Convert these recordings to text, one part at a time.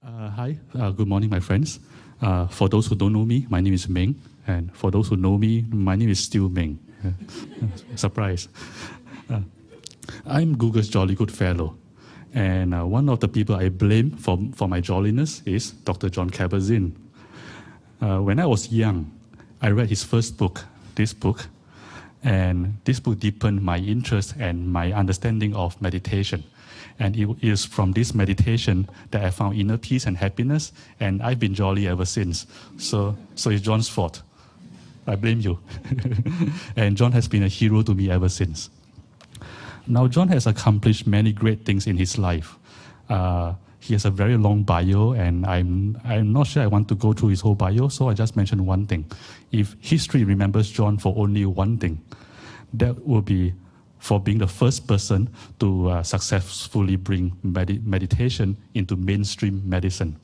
Good morning, my friends. For those who don't know me, my name is Ming, and for those who know me, my name is still Ming. Surprise. I'm Google's Jolly Good Fellow, and one of the people I blame for my jolliness is Dr. John Kabat Zinn. When I was young, I read his first book, this book, and this book deepened my interest and my understanding of meditation. And it is from this meditation that I found inner peace and happiness, and I've been jolly ever since. So it's John's fault. I blame you. And John has been a hero to me ever since. Now, John has accomplished many great things in his life. He has a very long bio, and I'm not sure I want to go through his whole bio, so I just mentioned one thing. If history remembers John for only one thing, that will be for being the first person to successfully bring meditation into mainstream medicine.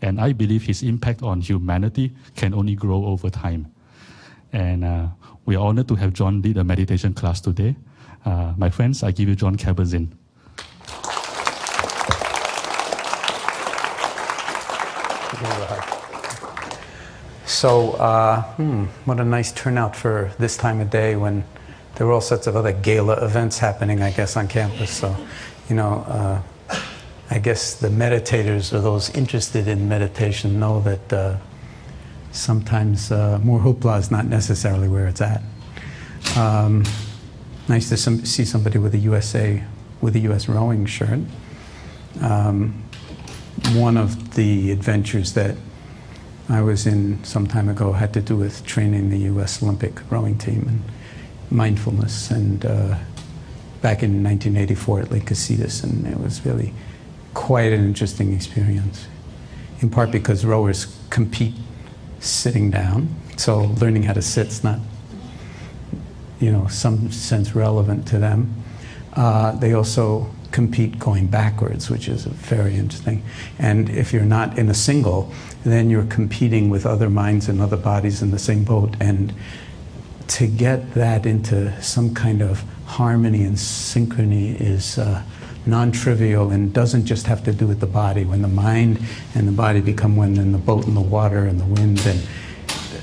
And I believe his impact on humanity can only grow over time. And we are honored to have John lead a meditation class today. My friends, I give you John Kabat Zinn. So, what a nice turnout for this time of day when there were all sorts of other gala events happening, I guess, on campus. So, I guess the meditators or those interested in meditation know that sometimes more hoopla is not necessarily where it's at. Nice to see somebody with a US rowing shirt. One of the adventures that I was in some time ago had to do with training the US Olympic rowing team and mindfulness, and back in 1984 at Lake Casitas, and it was really quite an interesting experience, in part because rowers compete sitting down, so learning how to sit's not, some sense relevant to them. They also compete going backwards, which is very interesting. And if you're not in a single, then you're competing with other minds and other bodies in the same boat. And to get that into some kind of harmony and synchrony is non-trivial, and doesn't just have to do with the body. When the mind and the body become one, then the boat and the water and the wind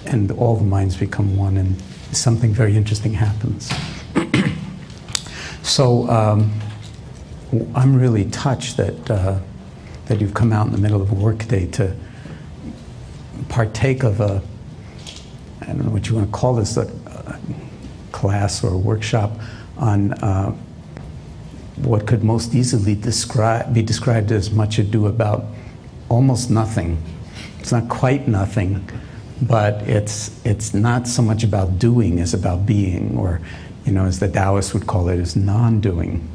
and all the minds become one, and something very interesting happens. So I'm really touched that you've come out in the middle of a workday to partake of a, I don't know what you want to call this, a class or a workshop on what could most easily be described as much ado about almost nothing. It's not quite nothing, but it's not so much about doing as about being, or as the Taoists would call it, is non-doing.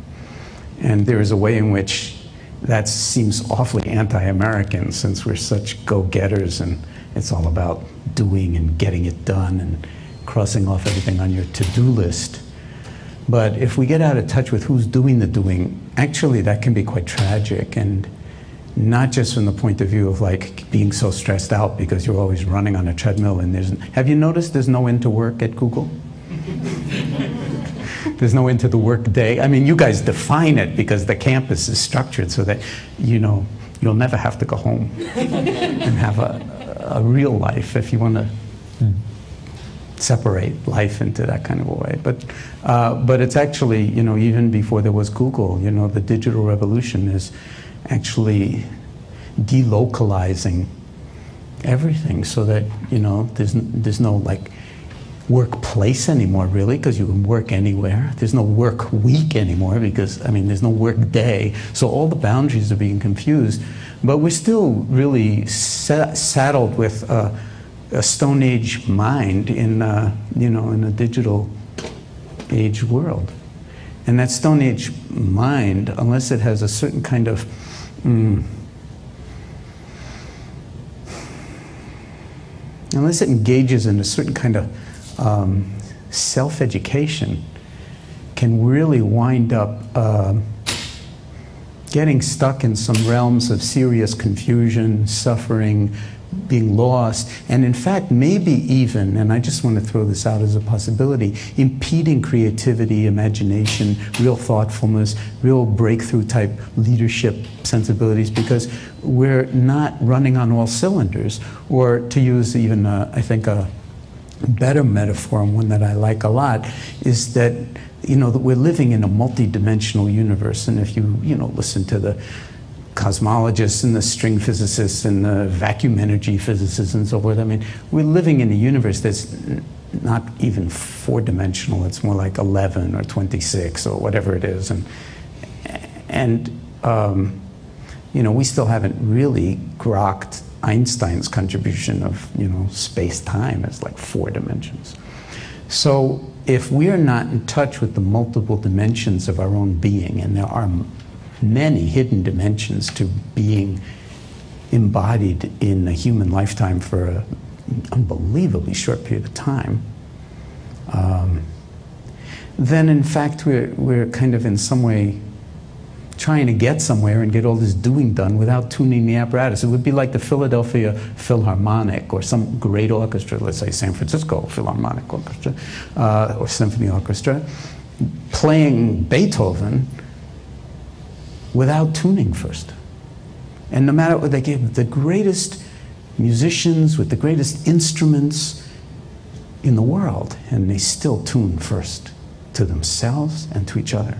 And there is a way in which that seems awfully anti-American, since we're such go-getters and it's all about doing and getting it done and crossing off everything on your to-do list. But if we get out of touch with who's doing the doing, actually that can be quite tragic, and not just from the point of view of like being so stressed out because you're always running on a treadmill and have you noticed there's no end to work at Google? There's no end to the work day. I mean, you guys define it because the campus is structured so that, you'll never have to go home and have a real life if you want to separate life into that kind of a way. But it's actually, even before there was Google, the digital revolution is actually delocalizing everything so that, there's no like workplace anymore, really, because you can work anywhere. There's no work week anymore because, there's no work day. So all the boundaries are being confused, but we're still really saddled with a Stone Age mind in a digital age world. And that Stone Age mind, unless it has a certain kind of unless it engages in a certain kind of self-education, can really wind up getting stuck in some realms of serious confusion, suffering, being lost, and in fact, maybe even, and I just want to throw this out as a possibility, impeding creativity, imagination, real thoughtfulness, real breakthrough type leadership sensibilities, because we're not running on all cylinders. Or to use even, I think, a better metaphor, and one that I like a lot, is that, that we're living in a multi-dimensional universe. And if you, listen to the cosmologists and the string physicists and the vacuum energy physicists and so forth, I mean, we're living in a universe that's not even 4-dimensional. It's more like 11 or 26 or whatever it is. And we still haven't really grokked Einstein's contribution of, space-time as like 4 dimensions. So if we're not in touch with the multiple dimensions of our own being, and there are many hidden dimensions to being embodied in a human lifetime for an unbelievably short period of time, then in fact we're kind of in some way trying to get somewhere and get all this doing done without tuning the apparatus. It would be like the Philadelphia Philharmonic or some great orchestra, let's say San Francisco Philharmonic Orchestra or Symphony Orchestra, playing Beethoven without tuning first. And no matter what, they gave the greatest musicians with the greatest instruments in the world, and they still tune first to themselves and to each other.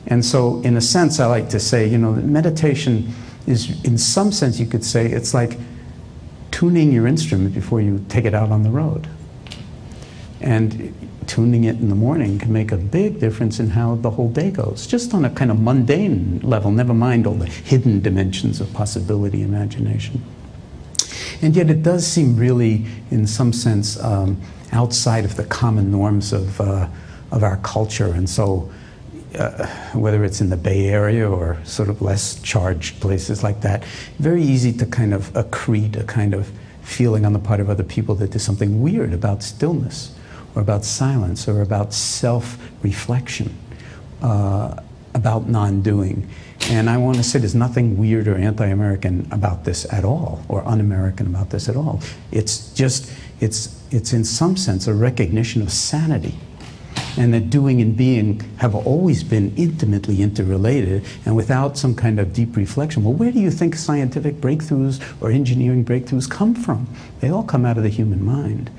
And so, in a sense, I like to say, that meditation is, in some sense, you could say, it's like tuning your instrument before you take it out on the road. And tuning it in the morning can make a big difference in how the whole day goes, just on a kind of mundane level, never mind all the hidden dimensions of possibility, imagination. And yet it does seem really, in some sense, outside of the common norms of our culture. And so, whether it's in the Bay Area or sort of less charged places like that, very easy to kind of accrete a kind of feeling on the part of other people that there's something weird about stillness, or about silence, or about self-reflection, about non-doing. And I want to say there's nothing weird or anti-American about this at all, or un-American about this at all. It's just, it's in some sense a recognition of sanity, and that doing and being have always been intimately interrelated, and without some kind of deep reflection. Well, where do you think scientific breakthroughs or engineering breakthroughs come from? They all come out of the human mind.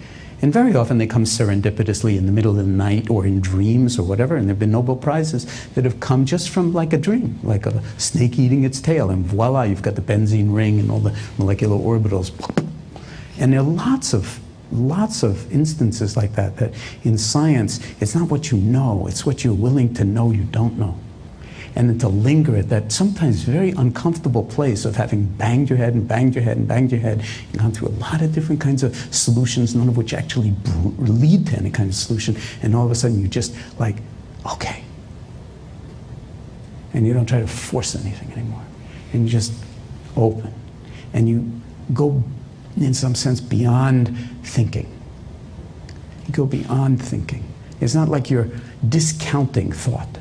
And very often they come serendipitously in the middle of the night or in dreams or whatever, and there have been Nobel Prizes that have come just from like a dream, like a snake eating its tail, and voila, you've got the benzene ring and all the molecular orbitals. And there are lots of instances like that, that in science, it's not what you know, it's what you're willing to know you don't know. And then to linger at that sometimes very uncomfortable place of having banged your head and banged your head and banged your head and gone through a lot of different kinds of solutions, none of which actually lead to any kind of solution. And all of a sudden you just like, okay. And you don't try to force anything anymore. And you just open. And you go, in some sense, beyond thinking. You go beyond thinking. It's not like you're discounting thought.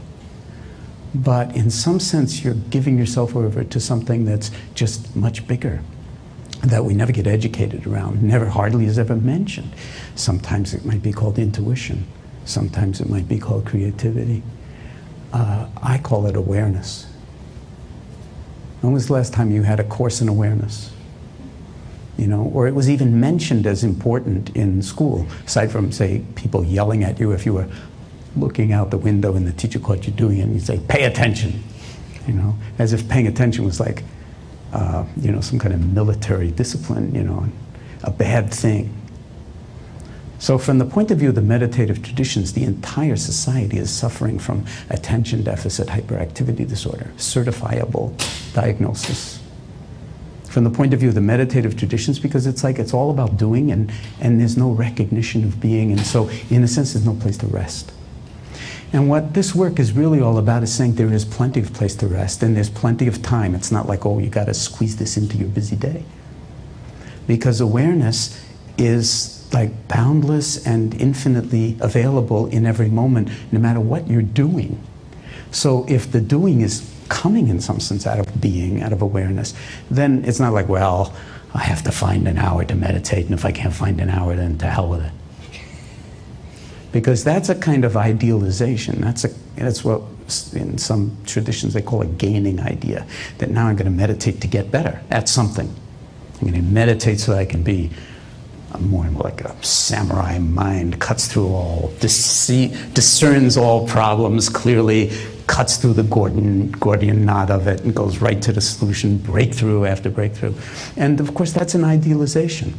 But in some sense, you're giving yourself over to something that's just much bigger, that we never get educated around, never hardly is ever mentioned. Sometimes it might be called intuition. Sometimes it might be called creativity. I call it awareness. When was the last time you had a course in awareness? Or it was even mentioned as important in school, aside from, say, people yelling at you if you were looking out the window and the teacher caught you doing it, and you'd say, pay attention, as if paying attention was like, some kind of military discipline, a bad thing. So from the point of view of the meditative traditions, the entire society is suffering from attention deficit hyperactivity disorder, certifiable diagnosis. From the point of view of the meditative traditions, because it's like it's all about doing, and there's no recognition of being, and so in a sense there's no place to rest. And what this work is really all about is saying there is plenty of place to rest, and there's plenty of time. It's not like, oh, you got to squeeze this into your busy day. Because awareness is like boundless and infinitely available in every moment, no matter what you're doing. So if the doing is coming in some sense out of being, out of awareness, then it's not like, well, I have to find an hour to meditate, and if I can't find an hour, then to hell with it. Because that's a kind of idealization. That's what in some traditions they call a gaining idea, that now I'm going to meditate to get better at something. I'm going to meditate so I can be more like a samurai mind, cuts through all, discerns all problems clearly, cuts through the Gordian knot of it and goes right to the solution, breakthrough after breakthrough. And of course that's an idealization.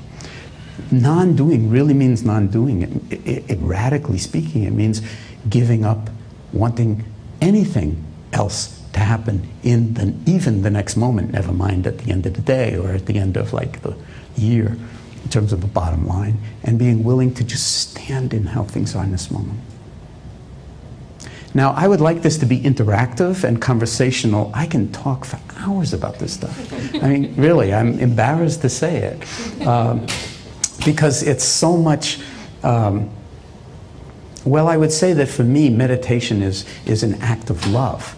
Non-doing really means non-doing. It radically speaking, it means giving up wanting anything else to happen in even the next moment, never mind at the end of the day or at the end of like the year in terms of the bottom line, and being willing to just stand in how things are in this moment. Now, I would like this to be interactive and conversational. I can talk for hours about this stuff. I mean, really, I'm embarrassed to say it. Because it's so much, well, I would say that for me, meditation is an act of love.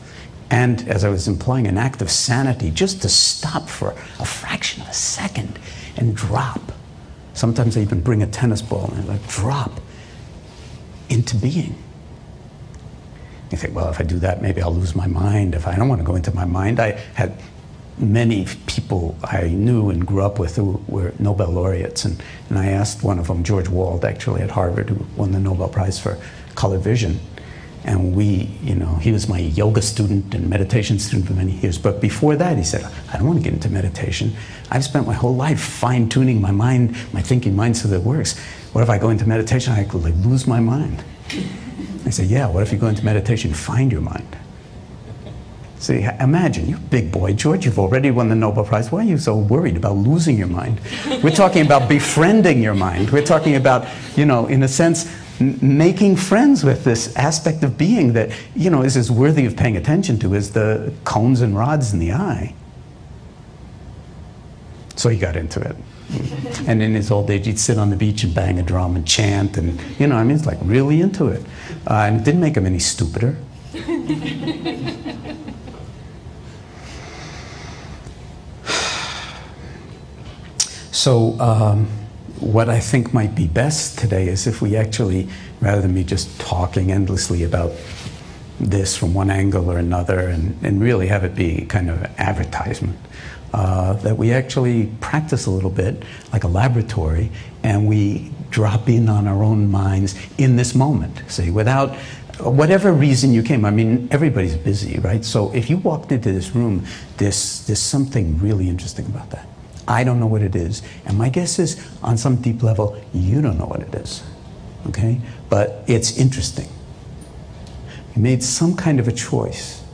And as I was implying, an act of sanity, just to stop for a fraction of a second and drop. Sometimes I even bring a tennis ball and like drop into being. You think, well, if I do that, maybe I'll lose my mind. If I don't want to go into my mind, I had many people I knew and grew up with who were Nobel laureates. And I asked one of them, George Wald, actually at Harvard, who won the Nobel Prize for color vision. And he was my yoga student and meditation student for many years. But before that, he said, I don't want to get into meditation. I've spent my whole life fine-tuning my mind, my thinking mind so that it works. What if I go into meditation, I could like lose my mind? I said, yeah, what if you go into meditation, find your mind? See, imagine, you big boy, George, you've already won the Nobel Prize. Why are you so worried about losing your mind? We're talking about befriending your mind. We're talking about, in a sense, making friends with this aspect of being that, is as worthy of paying attention to as the cones and rods in the eye. So he got into it. And in his old age, he'd sit on the beach and bang a drum and chant, and, he's like really into it. And it didn't make him any stupider. So what I think might be best today is if we actually, rather than me just talking endlessly about this from one angle or another and really have it be kind of advertisement, that we actually practice a little bit like a laboratory and we drop in on our own minds in this moment, see, without whatever reason you came. I mean, everybody's busy, right? So if you walked into this room, there's something really interesting about that. I don't know what it is, and my guess is, on some deep level, you don't know what it is, okay? But it's interesting. You made some kind of a choice,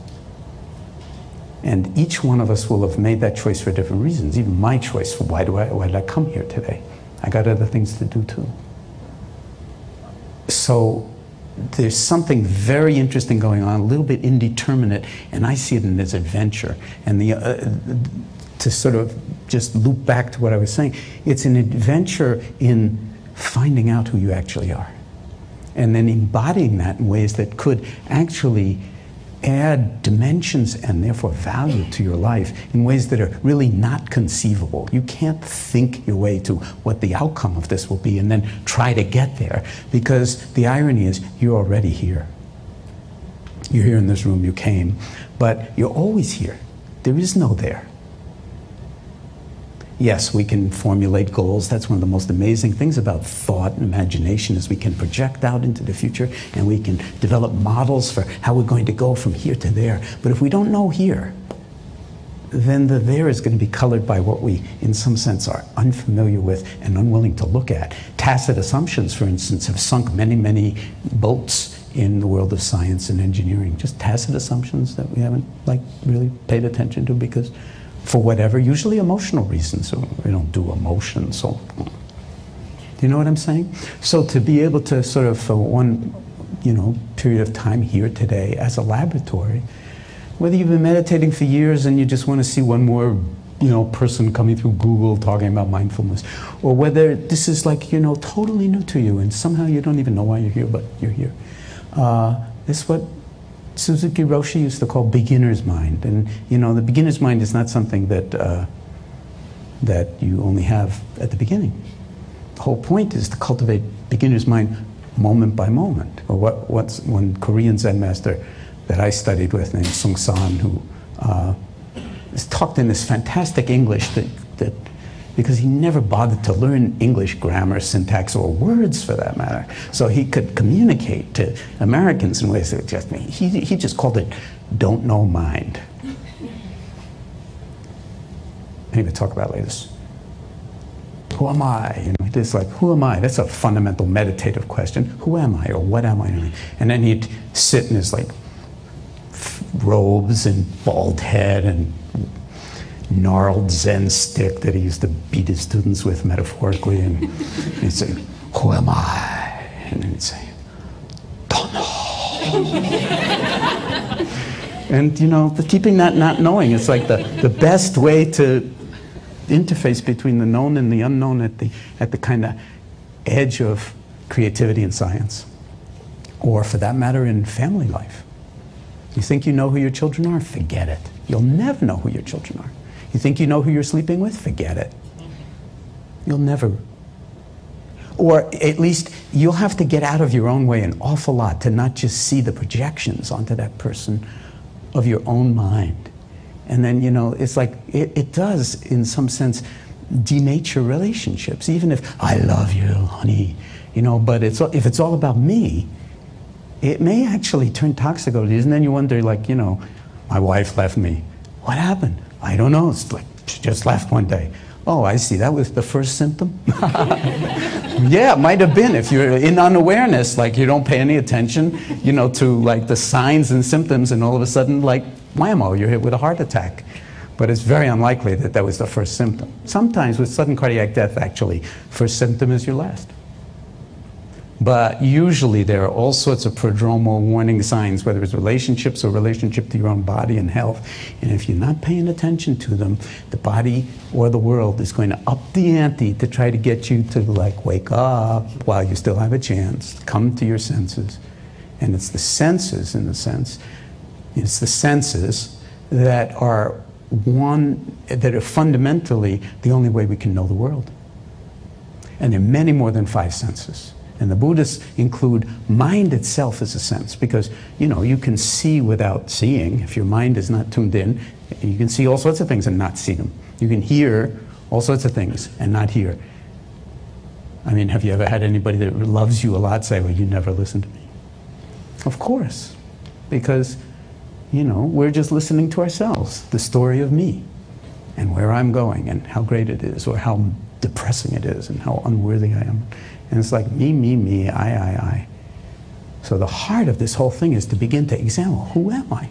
and each one of us will have made that choice for different reasons. Even my choice for why did I come here today? I got other things to do too. So there's something very interesting going on, a little bit indeterminate, and I see it in this adventure. And to sort of just loop back to what I was saying, it's an adventure in finding out who you actually are. And then embodying that in ways that could actually add dimensions and therefore value to your life in ways that are really not conceivable. You can't think your way to what the outcome of this will be and then try to get there, because the irony is you're already here. You're here in this room, you came, but you're always here. There is no there. Yes, we can formulate goals. That's one of the most amazing things about thought and imagination, is we can project out into the future and we can develop models for how we're going to go from here to there. But if we don't know here, then the there is going to be colored by what we, in some sense, are unfamiliar with and unwilling to look at. Tacit assumptions, for instance, have sunk many, many boats in the world of science and engineering. Just tacit assumptions that we haven't really paid attention to because for whatever, usually emotional reasons. So we don't do emotions. So, do you know what I'm saying? So to be able to sort of, for one, period of time here today as a laboratory, whether you've been meditating for years and you just want to see one more, person coming through Google talking about mindfulness, or whether this is totally new to you and somehow you don't even know why you're here, but you're here. This is what Suzuki Roshi used to call beginner's mind. And, the beginner's mind is not something that that you only have at the beginning. The whole point is to cultivate beginner's mind moment by moment. Or what's one Korean Zen master that I studied with named Sung San, who talked in this fantastic English that because he never bothered to learn English grammar, syntax, or words for that matter, so he could communicate to Americans in ways that just he just called it "don't know mind." Maybe talk about later. Who am I? You know, it's like, who am I? That's a fundamental meditative question. Who am I, or what am I doing? And then he'd sit in his like robes and bald head and gnarled Zen stick that he used to beat his students with metaphorically, and he'd say, "Who am I?" And then he'd say, "Don't know." And you know, keeping that not knowing is like the best way to interface between the known and the unknown at the kind of edge of creativity and science, or for that matter in family life. You think you know who your children are? Forget it. You'll never know who your children are. You think you know who you're sleeping with? Forget it. You'll never. Or at least you'll have to get out of your own way an awful lot to not just see the projections onto that person of your own mind. And then, you know, it's like, it does, in some sense, denature relationships. Even if, I love you, honey, you know, but if it's all about me, it may actually turn toxic over the years. And then you wonder, like, you know, my wife left me. What happened? I don't know. It's like, she just left one day. Oh, I see. That was the first symptom? Yeah, it might have been. If you're in unawareness, like you don't pay any attention, you know, to like the signs and symptoms, and all of a sudden, like, whammo, you're hit with a heart attack. But it's very unlikely that that was the first symptom. Sometimes with sudden cardiac death, actually, first symptom is your last. But usually there are all sorts of prodromal warning signs, whether it's relationships or relationship to your own body and health. And if you're not paying attention to them, the body or the world is going to up the ante to try to get you to like wake up while you still have a chance, come to your senses. And it's the senses, in a sense, it's the senses that are fundamentally the only way we can know the world. And there are many more than 5 senses. And the Buddhists include mind itself as a sense, because, you know, you can see without seeing. If your mind is not tuned in, you can see all sorts of things and not see them. You can hear all sorts of things and not hear. I mean, have you ever had anybody that loves you a lot say, well, you never listen to me? Of course, because, you know, we're just listening to ourselves, the story of me, and where I'm going, and how great it is, or how depressing it is, and how unworthy I am. And it's like me, I. So the heart of this whole thing is to begin to examine, who am I?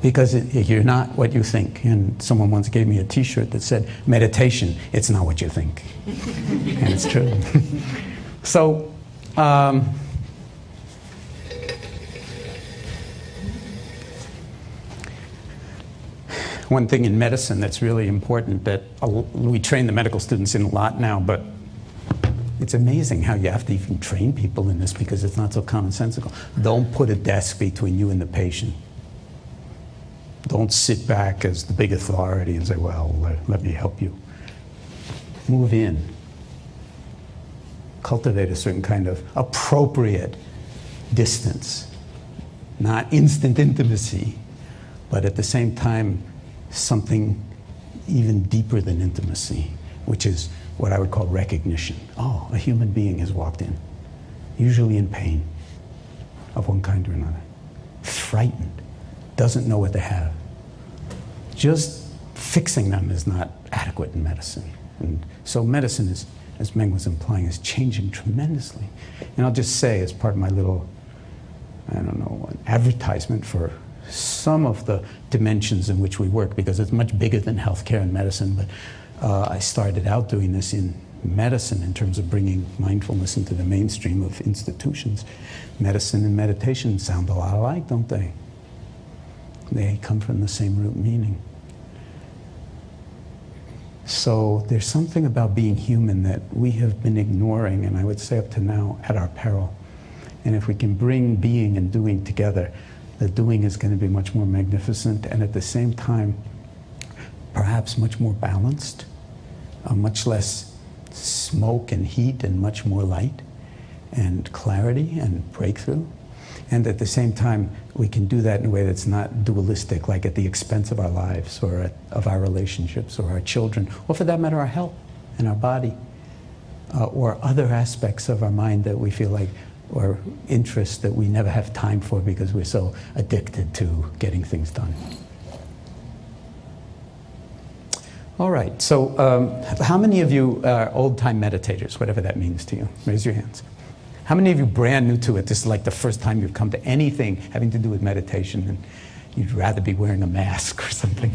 Because you're not what you think. And someone once gave me a t-shirt that said, meditation, it's not what you think. And it's true. So, one thing in medicine that's really important that we train the medical students in a lot now, but it's amazing how you have to even train people in this because it's not so commonsensical. Don't put a desk between you and the patient. Don't sit back as the big authority and say, well, let me help you. Move in. Cultivate a certain kind of appropriate distance. Not instant intimacy, but at the same time, something even deeper than intimacy, which is what I would call recognition. Oh, a human being has walked in, usually in pain of one kind or another, frightened, doesn't know what they have. Just fixing them is not adequate in medicine. And so medicine is, as Meng was implying, is changing tremendously. And I'll just say, as part of my little, I don't know, advertisement for some of the dimensions in which we work, because it's much bigger than healthcare and medicine, but I started out doing this in medicine in terms of bringing mindfulness into the mainstream of institutions. Medicine and meditation sound a lot alike, don't they? They come from the same root meaning. So there's something about being human that we have been ignoring, and I would say up to now, at our peril. And if we can bring being and doing together, the doing is going to be much more magnificent, and at the same time, perhaps much more balanced, much less smoke and heat and much more light and clarity and breakthrough. And at the same time, we can do that in a way that's not dualistic, like at the expense of our lives or of our relationships or our children, or for that matter, our health and our body, or other aspects of our mind that we feel like, or interests that we never have time for because we're so addicted to getting things done. All right, so how many of you are old-time meditators, whatever that means to you? Raise your hands. How many of you brand new to it? This is like the first time you've come to anything having to do with meditation, and you'd rather be wearing a mask or something.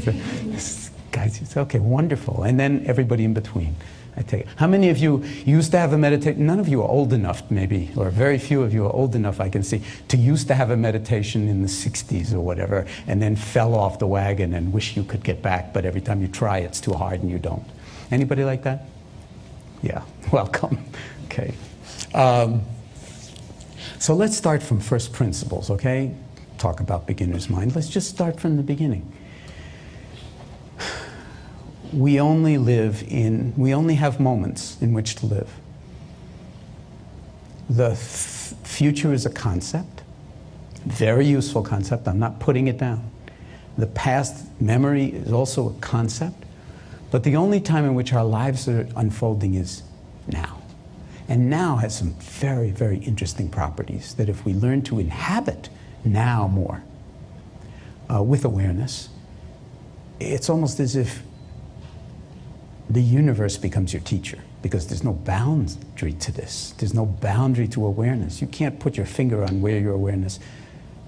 Guys, it's okay, wonderful. And then everybody in between. I take it. How many of you used to have a meditation? None of you are old enough, maybe, or very few of you are old enough, I can see, to used to have a meditation in the 60s or whatever, and then fell off the wagon and wish you could get back, but every time you try, it's too hard and you don't. Anybody like that? Yeah, welcome. Okay. So let's start from first principles, okay? Talk about beginner's mind. Let's just start from the beginning. We only have moments in which to live. The future is a concept, very useful concept. I'm not putting it down. The past memory is also a concept, but the only time in which our lives are unfolding is now. And now has some very, very interesting properties that if we learn to inhabit now more with awareness, it's almost as if the universe becomes your teacher, because there's no boundary to this. There's no boundary to awareness. You can't put your finger on where your awareness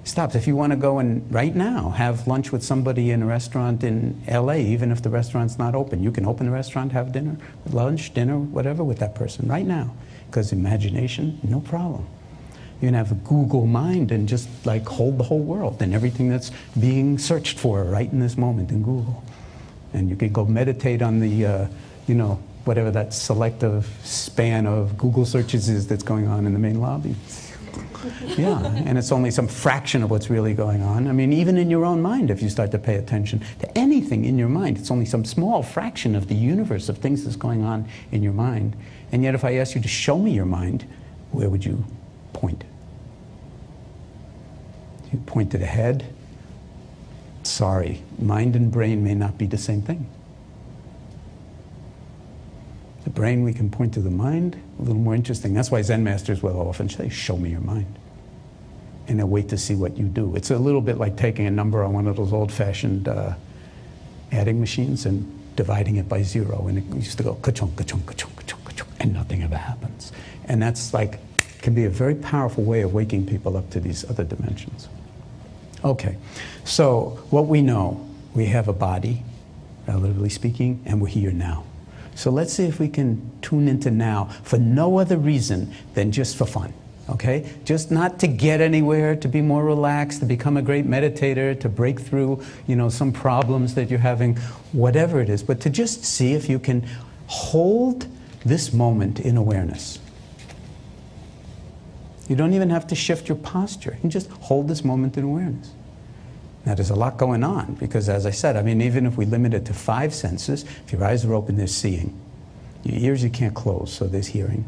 stops. If you want to go and right now have lunch with somebody in a restaurant in LA, even if the restaurant's not open, you can open the restaurant, have dinner, lunch, dinner, whatever with that person right now. Because imagination, no problem. You can have a Google mind and just like hold the whole world and everything that's being searched for right in this moment in Google. And you can go meditate on the, whatever that selective span of Google searches is that's going on in the main lobby. Yeah, and it's only some fraction of what's really going on. I mean, even in your own mind, if you start to pay attention to anything in your mind, it's only some small fraction of the universe of things that's going on in your mind. And yet if I asked you to show me your mind, where would you point? You point to the head? Sorry, mind and brain may not be the same thing. The brain, we can point to the mind, a little more interesting. That's why Zen masters will often say, show me your mind. And they'll wait to see what you do. It's a little bit like taking a number on one of those old-fashioned adding machines and dividing it by 0. And it used to go ka-chunk, ka-chunk, ka-chunk, ka-chunk, ka-chunk, and nothing ever happens. And that's like, can be a very powerful way of waking people up to these other dimensions. Okay, so what we know, we have a body, relatively speaking, and we're here now. So let's see if we can tune into now for no other reason than just for fun, okay? Just not to get anywhere, to be more relaxed, to become a great meditator, to break through, some problems that you're having, whatever it is, but to just see if you can hold this moment in awareness. You don't even have to shift your posture. You can just hold this moment in awareness. Now, there's a lot going on because, as I said, I mean, even if we limit it to 5 senses, if your eyes are open, there's seeing. Your ears you can't close, so there's hearing.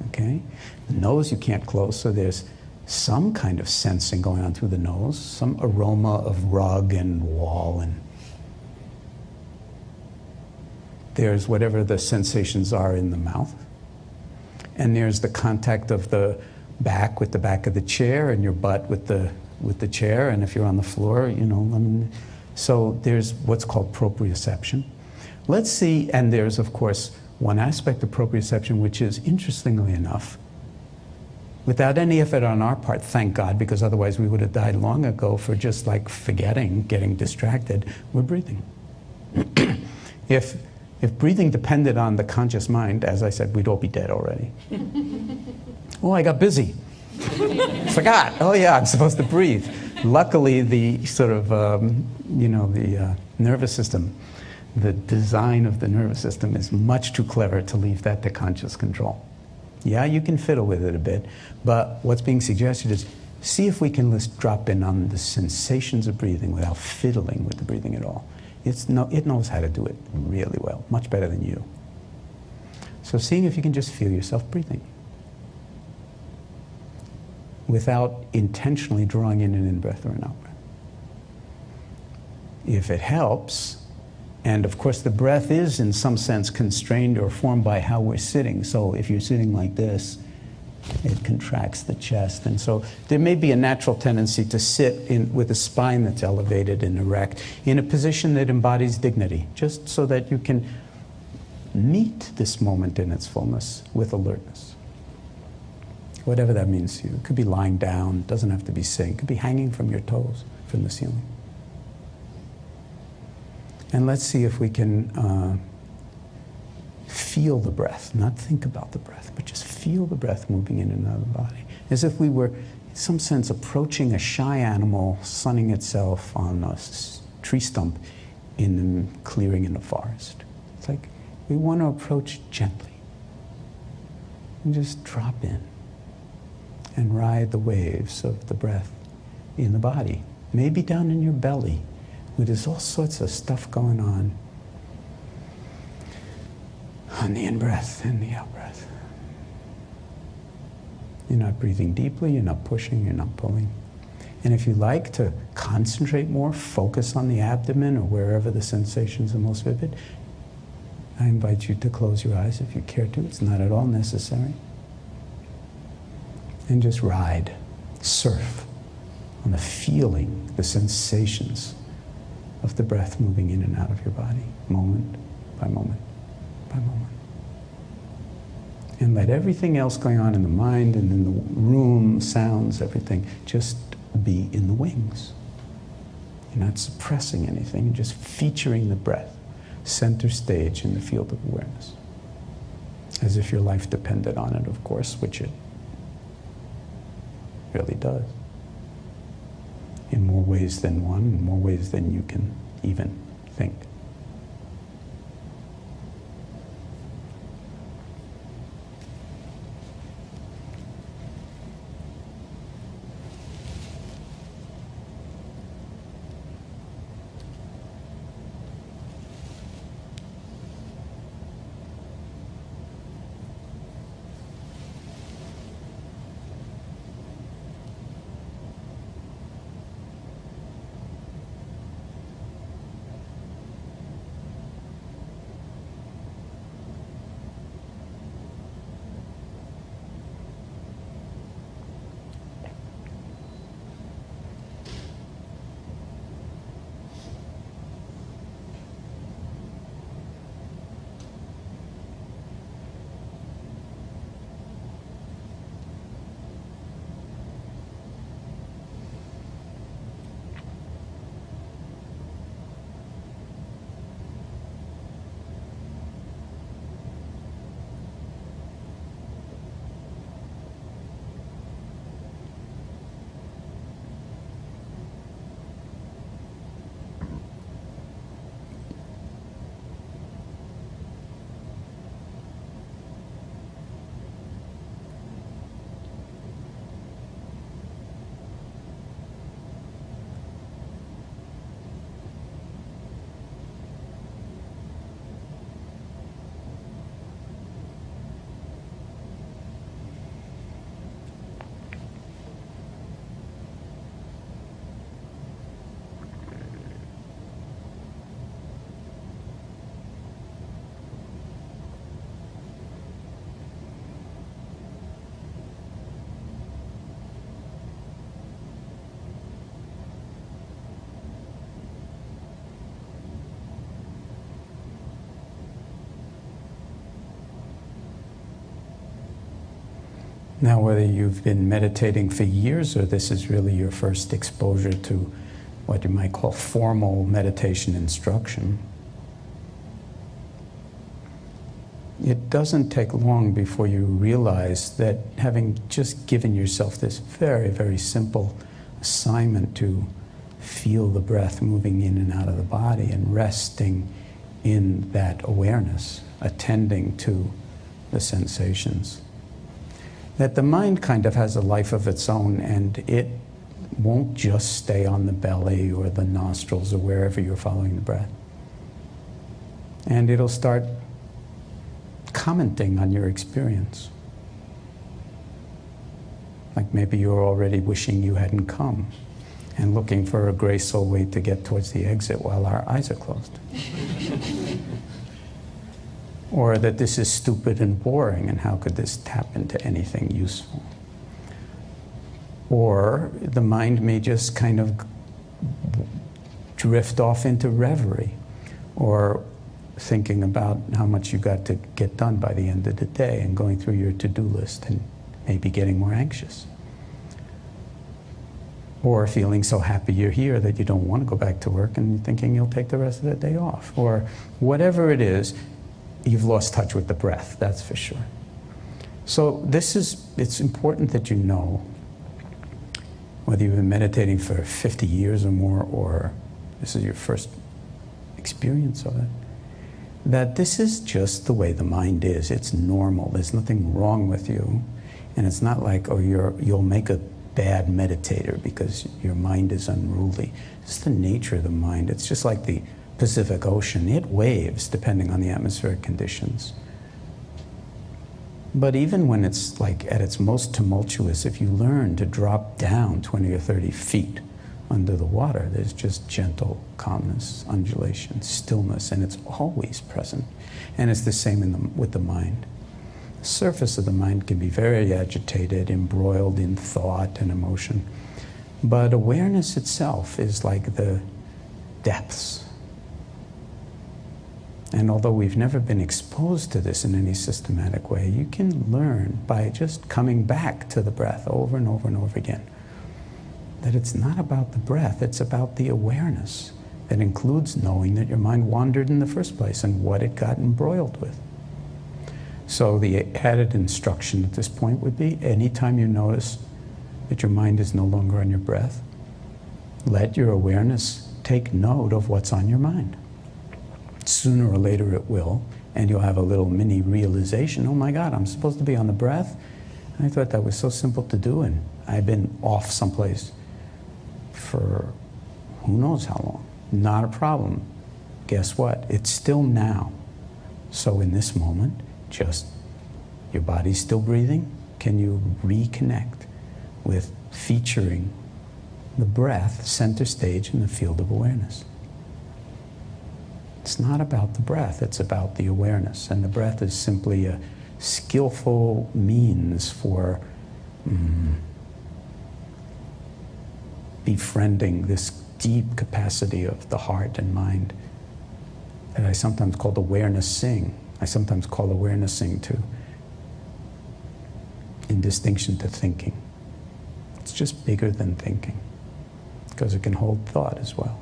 Okay? The nose you can't close, so there's some kind of sensing going on through the nose, some aroma of rug and wall, and there's whatever the sensations are in the mouth. And there's the contact of the back with the back of the chair and your butt with the chair, and if you're on the floor, so there's what's called proprioception. Let's see, and there's of course one aspect of proprioception which is, interestingly enough, without any effort on our part, thank God, because otherwise we would have died long ago for just like forgetting, getting distracted, we're breathing. If breathing depended on the conscious mind, as I said, we'd all be dead already. Oh, I got busy. Forgot. Oh yeah, I'm supposed to breathe. Luckily, the sort of, the nervous system, the design of the nervous system is much too clever to leave that to conscious control. Yeah, you can fiddle with it a bit, but what's being suggested is see if we can just drop in on the sensations of breathing without fiddling with the breathing at all. it knows how to do it really well, much better than you. So seeing if you can just feel yourself breathing without intentionally drawing in an in-breath or an out-breath. If it helps, and of course the breath is in some sense constrained or formed by how we're sitting. So if you're sitting like this, it contracts the chest. And so there may be a natural tendency to sit with a spine that's elevated and erect in a position that embodies dignity, just so that you can meet this moment in its fullness with alertness. Whatever that means to you. It could be lying down, doesn't have to be sitting. It could be hanging from your toes from the ceiling. And let's see if we can feel the breath, not think about the breath, but just feel the breath moving in and out of the body. As if we were, in some sense, approaching a shy animal sunning itself on a tree stump in the clearing in the forest. It's like we want to approach gently and just drop in and ride the waves of the breath in the body, maybe down in your belly, where there's all sorts of stuff going on the in-breath and the out-breath. You're not breathing deeply, you're not pushing, you're not pulling. And if you like to concentrate more, focus on the abdomen or wherever the sensations are most vivid, I invite you to close your eyes if you care to. It's not at all necessary. And just ride, surf on the feeling, the sensations of the breath moving in and out of your body, moment by moment by moment. And let everything else going on in the mind and in the room, sounds, everything, just be in the wings. You're not suppressing anything, you're just featuring the breath, center stage in the field of awareness. As if your life depended on it, of course, which it really does. In more ways than one, in more ways than you can even think. Now, whether you've been meditating for years or this is really your first exposure to what you might call formal meditation instruction, it doesn't take long before you realize that having just given yourself this very, very simple assignment to feel the breath moving in and out of the body and resting in that awareness, attending to the sensations, that the mind kind of has a life of its own, and it won't just stay on the belly or the nostrils or wherever you're following the breath. And it'll start commenting on your experience. Like maybe you're already wishing you hadn't come and looking for a graceful way to get towards the exit while our eyes are closed. Or that this is stupid and boring, and how could this tap into anything useful? Or the mind may just kind of drift off into reverie, or thinking about how much you got to get done by the end of the day and going through your to-do list and maybe getting more anxious. Or feeling so happy you're here that you don't want to go back to work and thinking you'll take the rest of the day off. Or whatever it is, you've lost touch with the breath, that's for sure. So it's important that you know, whether you've been meditating for 50 years or more, or this is your first experience of it, that this is just the way the mind is. It's normal. There's nothing wrong with you. And it's not like, oh, you'll make a bad meditator because your mind is unruly. It's the nature of the mind. It's just like the Pacific Ocean. It waves depending on the atmospheric conditions. But even when it's like at its most tumultuous, if you learn to drop down 20 or 30 feet under the water, there's just gentle calmness, undulation, stillness, and it's always present. And it's the same with the mind. The surface of the mind can be very agitated, embroiled in thought and emotion. But awareness itself is like the depths. And although we've never been exposed to this in any systematic way, you can learn by just coming back to the breath over and over and over again that it's not about the breath, it's about the awareness that includes knowing that your mind wandered in the first place and what it got embroiled with. So the added instruction at this point would be, anytime you notice that your mind is no longer on your breath, let your awareness take note of what's on your mind. Sooner or later it will, and you'll have a little mini realization, oh my God, I'm supposed to be on the breath? And I thought that was so simple to do, and I've been off someplace for who knows how long. Not a problem. Guess what? It's still now. So in this moment, just your body's still breathing. Can you reconnect with featuring the breath center stage in the field of awareness? It's not about the breath, it's about the awareness. And the breath is simply a skillful means for befriending this deep capacity of the heart and mind that I sometimes call awareness-ing. I sometimes call awareness-ing in distinction to thinking. It's just bigger than thinking because it can hold thought as well.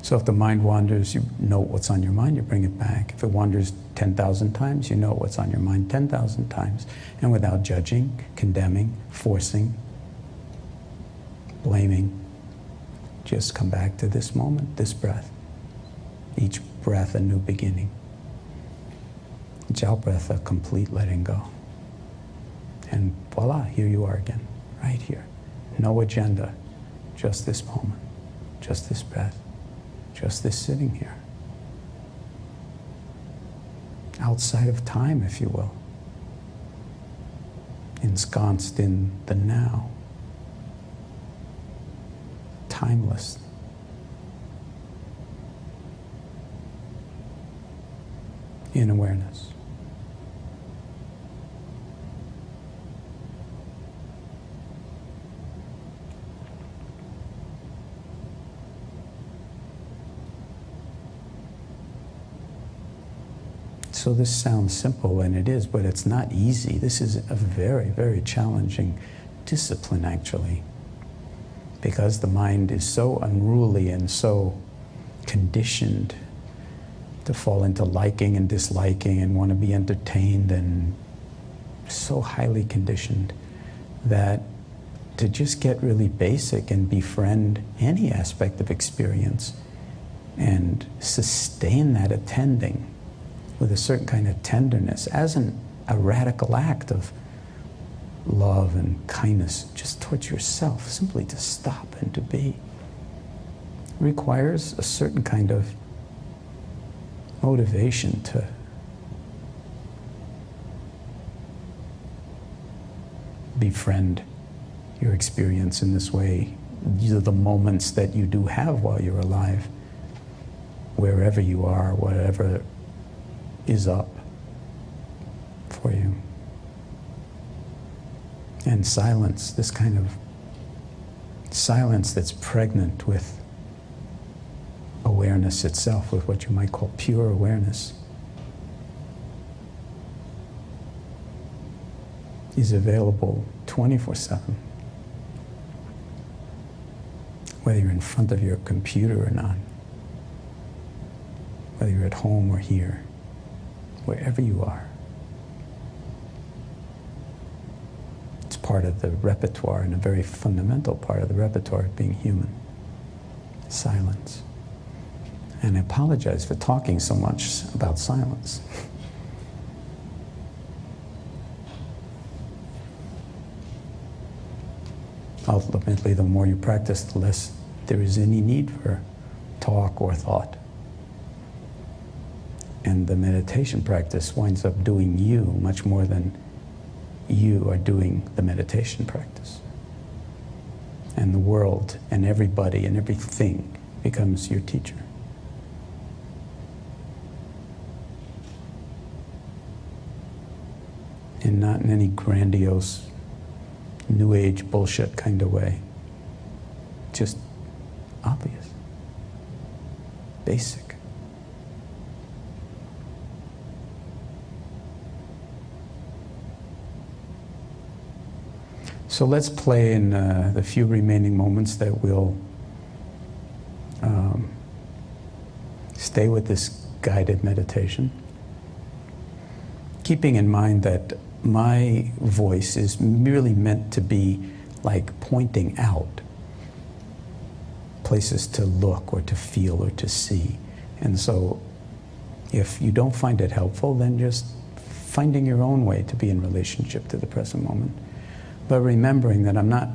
So if the mind wanders, you know what's on your mind, you bring it back. If it wanders 10,000 times, you know what's on your mind 10,000 times. And without judging, condemning, forcing, blaming, just come back to this moment, this breath. Each breath a new beginning. Each out breath a complete letting go. And voila, here you are again, right here. No agenda, just this moment, just this breath. Just this sitting here. Outside of time, if you will. Ensconced in the now. Timeless. In awareness. So this sounds simple, and it is, but it's not easy. This is a very, very challenging discipline, actually, because the mind is so unruly and so conditioned to fall into liking and disliking and want to be entertained, and so highly conditioned that to just get really basic and befriend any aspect of experience and sustain that attending with a certain kind of tenderness as a radical act of love and kindness just towards yourself, simply to stop and to be, requires a certain kind of motivation to befriend your experience in this way. These are the moments that you do have while you're alive, wherever you are, whatever is up for you. And silence, this kind of silence that's pregnant with awareness itself, with what you might call pure awareness, is available 24/7. Whether you're in front of your computer or not, whether you're at home or here, wherever you are. It's part of the repertoire, and a very fundamental part of the repertoire of being human. Silence. And I apologize for talking so much about silence. Ultimately, the more you practice, the less there is any need for talk or thought. And the meditation practice winds up doing you much more than you are doing the meditation practice. And the world and everybody and everything becomes your teacher. And not in any grandiose New Age bullshit kind of way. Just obvious. Basic. So let's play in the few remaining moments that we'll stay with this guided meditation. Keeping in mind that my voice is merely meant to be like pointing out places to look or to feel or to see. And so if you don't find it helpful, then just finding your own way to be in relationship to the present moment. But remembering that I'm not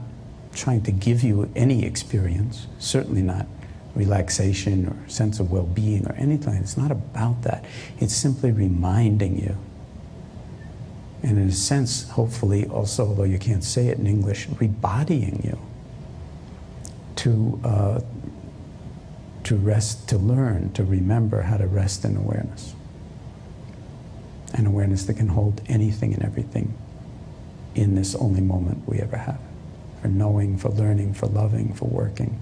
trying to give you any experience, certainly not relaxation or sense of well-being or anything. It's not about that. It's simply reminding you. And in a sense, hopefully also, although you can't say it in English, rebodying you to rest, to learn, to remember how to rest in awareness. An awareness that can hold anything and everything in this only moment we ever have. For knowing, for learning, for loving, for working,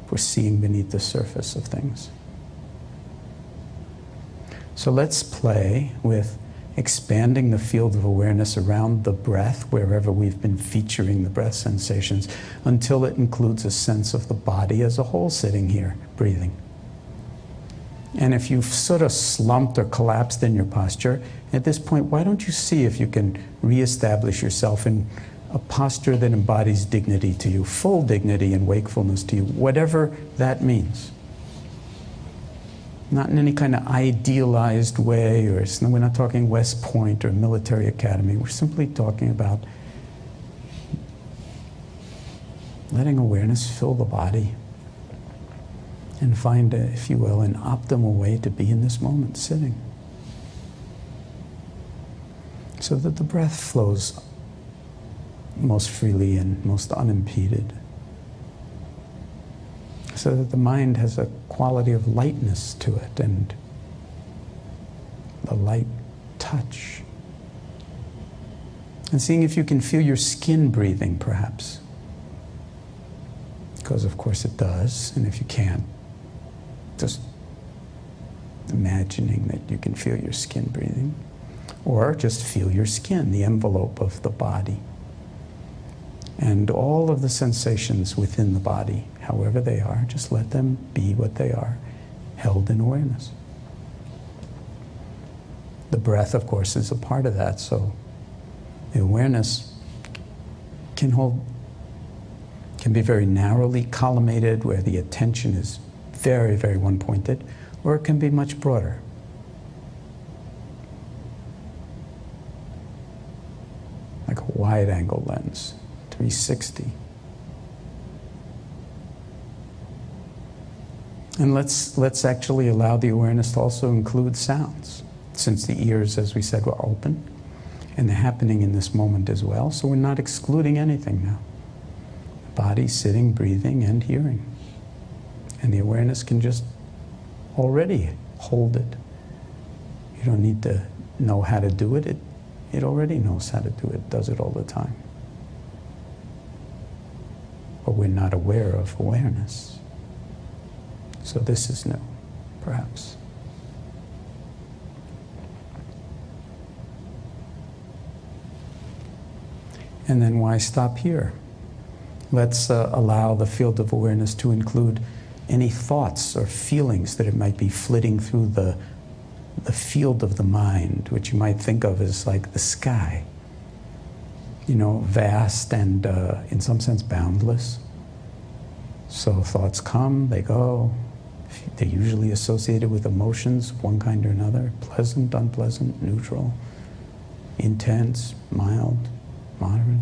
for seeing beneath the surface of things. So let's play with expanding the field of awareness around the breath, wherever we've been featuring the breath sensations, until it includes a sense of the body as a whole sitting here, breathing. And if you've sort of slumped or collapsed in your posture, at this point, why don't you see if you can reestablish yourself in a posture that embodies dignity to you, full dignity and wakefulness to you, whatever that means. Not in any kind of idealized way, or we're not talking West Point or military academy. We're simply talking about letting awareness fill the body and find, if you will, an optimal way to be in this moment, sitting. So that the breath flows most freely and most unimpeded. So that the mind has a quality of lightness to it and the light touch. And seeing if you can feel your skin breathing, perhaps. Because of course it does, and if you can't, just imagining that you can feel your skin breathing. Or just feel your skin, the envelope of the body. And all of the sensations within the body, however they are, just let them be what they are, held in awareness. The breath, of course, is a part of that, so the awareness can be very narrowly collimated, where the attention is very, very one-pointed, or it can be much broader. Like a wide-angle lens, 360. And let's actually allow the awareness to also include sounds, since the ears, as we said, were open, and they're happening in this moment as well, so we're not excluding anything now. Body, sitting, breathing, and hearing. And the awareness can just already hold it. You don't need to know how to do it. It already knows how to do it, does it all the time. But we're not aware of awareness. So this is new, perhaps. And then why stop here? Let's allow the field of awareness to include any thoughts or feelings that it might be flitting through the field of the mind, which you might think of as like the sky. You know, vast and in some sense boundless. So thoughts come, they go. They're usually associated with emotions of one kind or another, pleasant, unpleasant, neutral, intense, mild, moderate.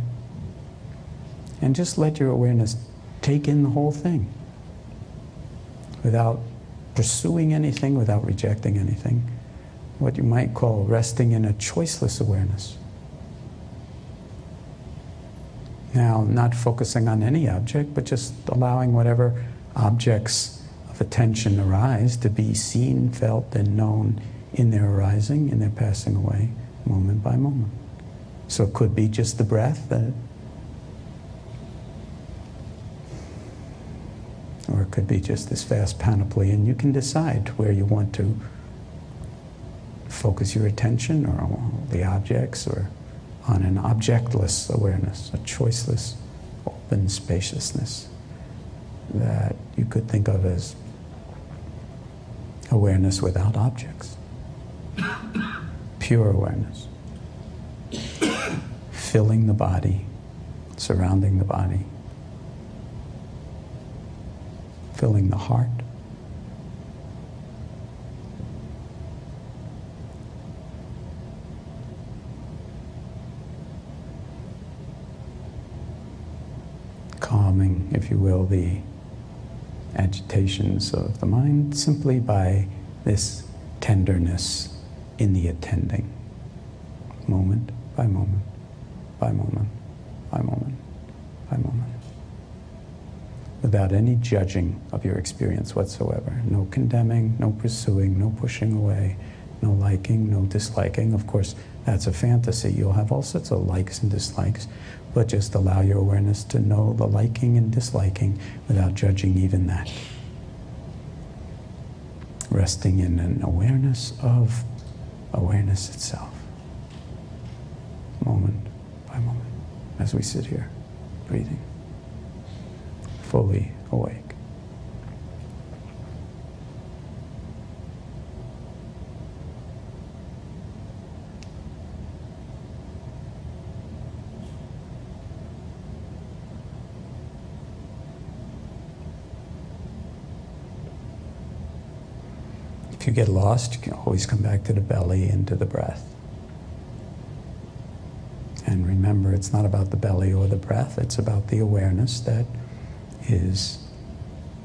And just let your awareness take in the whole thing without pursuing anything, without rejecting anything. What you might call resting in a choiceless awareness. Now, not focusing on any object, but just allowing whatever objects of attention arise to be seen, felt, and known in their arising, in their passing away, moment by moment. So it could be just the breath, or it could be just this vast panoply, and you can decide where you want to focus your attention, or on the objects, or on an objectless awareness, a choiceless, open spaciousness that you could think of as awareness without objects. Pure awareness. Filling the body, surrounding the body, filling the heart. Calming, if you will, the agitations of the mind simply by this tenderness in the attending, moment by moment, by moment, by moment, by moment. Without any judging of your experience whatsoever. No condemning, no pursuing, no pushing away, no liking, no disliking. Of course, that's a fantasy. You'll have all sorts of likes and dislikes, but just allow your awareness to know the liking and disliking without judging even that. Resting in an awareness of awareness itself. Moment by moment, as we sit here, breathing, fully awake. If you get lost, you can always come back to the belly and to the breath. And remember, it's not about the belly or the breath, it's about the awareness that is,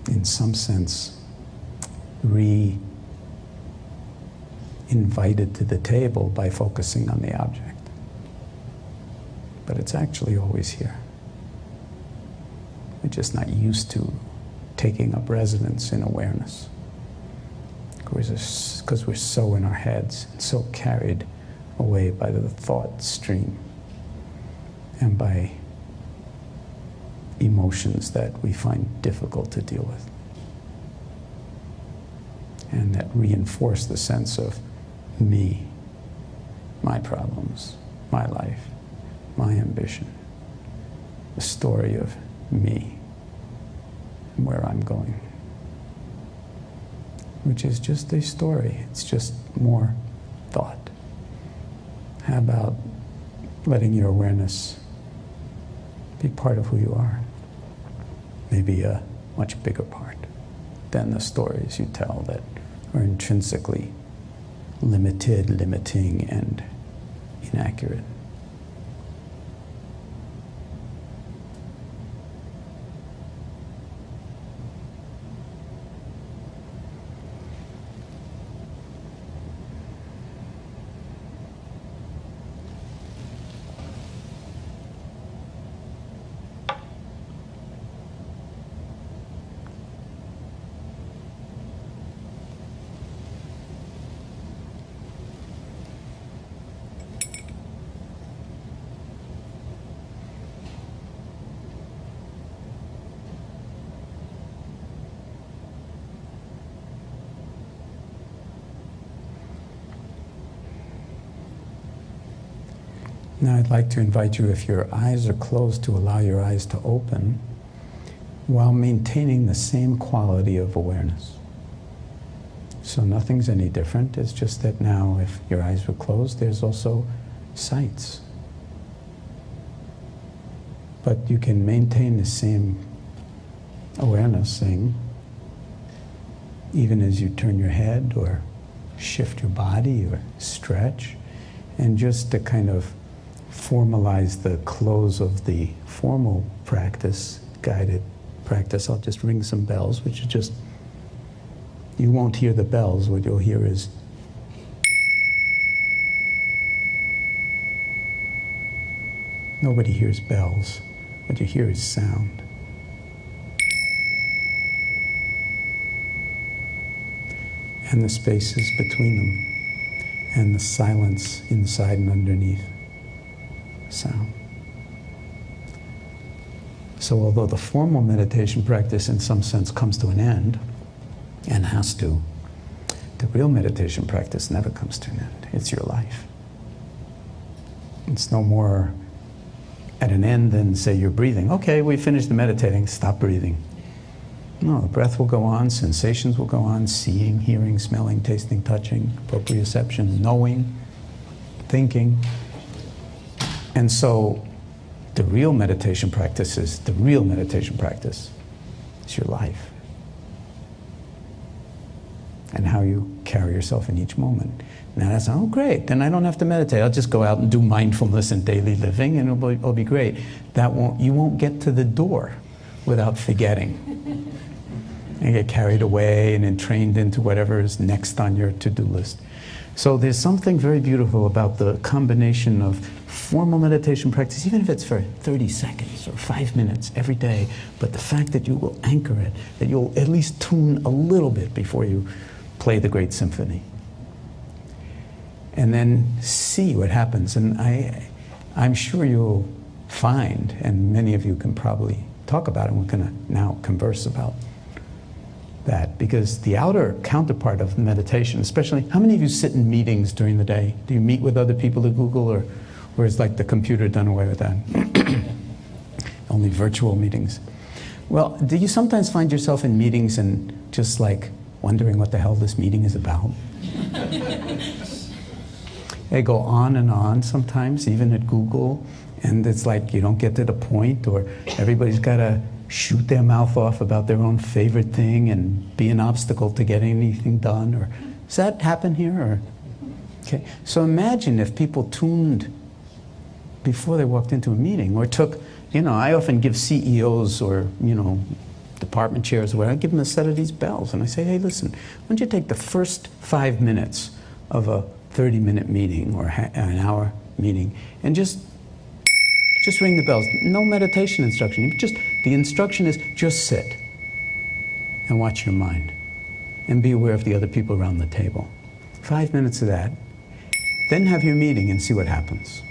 in some sense, re-invited to the table by focusing on the object. But it's actually always here. We're just not used to taking up residence in awareness. Because we're so in our heads and so carried away by the thought stream and by emotions that we find difficult to deal with, and that reinforce the sense of me, my problems, my life, my ambition, the story of me and where I'm going, which is just a story. It's just more thought. How about letting your awareness be part of who you are? Maybe a much bigger part than the stories you tell that are intrinsically limited, limiting, and inaccurate. Now I'd like to invite you, if your eyes are closed, to allow your eyes to open while maintaining the same quality of awareness. So nothing's any different. It's just that now, if your eyes were closed, there's also sights. But you can maintain the same awareness thing even as you turn your head or shift your body or stretch. And just to kind of formalize the close of the formal practice, guided practice, I'll just ring some bells, which is just, you won't hear the bells. What you'll hear is nobody hears bells. What you hear is sound. And the spaces between them, and the silence inside and underneath sound. So although the formal meditation practice in some sense comes to an end, and has to, the real meditation practice never comes to an end. It's your life. It's no more at an end than, say, you're breathing. Okay, we finished the meditating, stop breathing. No, the breath will go on, sensations will go on, seeing, hearing, smelling, tasting, touching, proprioception, knowing, thinking. And so the real meditation practice is your life. And how you carry yourself in each moment. Now that's, oh great, then I don't have to meditate. I'll just go out and do mindfulness and daily living and it'll be great. You won't get to the door without forgetting. And get carried away and entrained into whatever is next on your to-do list. So there's something very beautiful about the combination of formal meditation practice, even if it's for 30 seconds or 5 minutes every day, but the fact that you will anchor it, that you'll at least tune a little bit before you play the great symphony. And then see what happens. And I'm sure you'll find, and many of you can probably talk about it, and we're going to now converse about that, because the outer counterpart of meditation, especially, how many of you sit in meetings during the day? Do you meet with other people at Google, or is like the computer done away with that? Only virtual meetings. Well, do you sometimes find yourself in meetings and just like wondering what the hell this meeting is about? They go on and on sometimes, even at Google, and it's like you don't get to the point, or everybody's got to shoot their mouth off about their own favorite thing and be an obstacle to getting anything done. Or does that happen here? Or, okay, so imagine if people tuned before they walked into a meeting, or took, I often give CEOs or department chairs or whatever, I give them a set of these bells, and I say, hey, listen, why don't you take the first 5 minutes of a 30-minute meeting or an hour meeting and just ring the bells. No meditation instruction. The instruction is just sit and watch your mind and be aware of the other people around the table. 5 minutes of that. Then have your meeting and see what happens.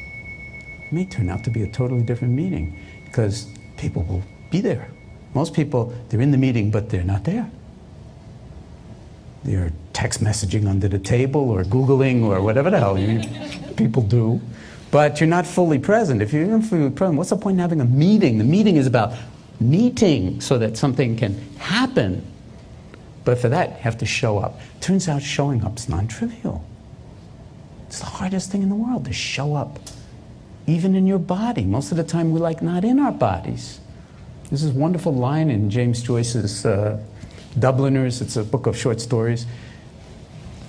It may turn out to be a totally different meeting because people will be there. Most people, they're in the meeting, but they're not there. They're text messaging under the table or Googling or whatever the hell people do. But you're not fully present. If you're not fully present, what's the point in having a meeting? The meeting is about meeting so that something can happen. But for that, you have to show up. Turns out showing up's non-trivial. It's the hardest thing in the world, to show up. Even in your body. Most of the time, we're like not in our bodies. There's this wonderful line in James Joyce's Dubliners. It's a book of short stories.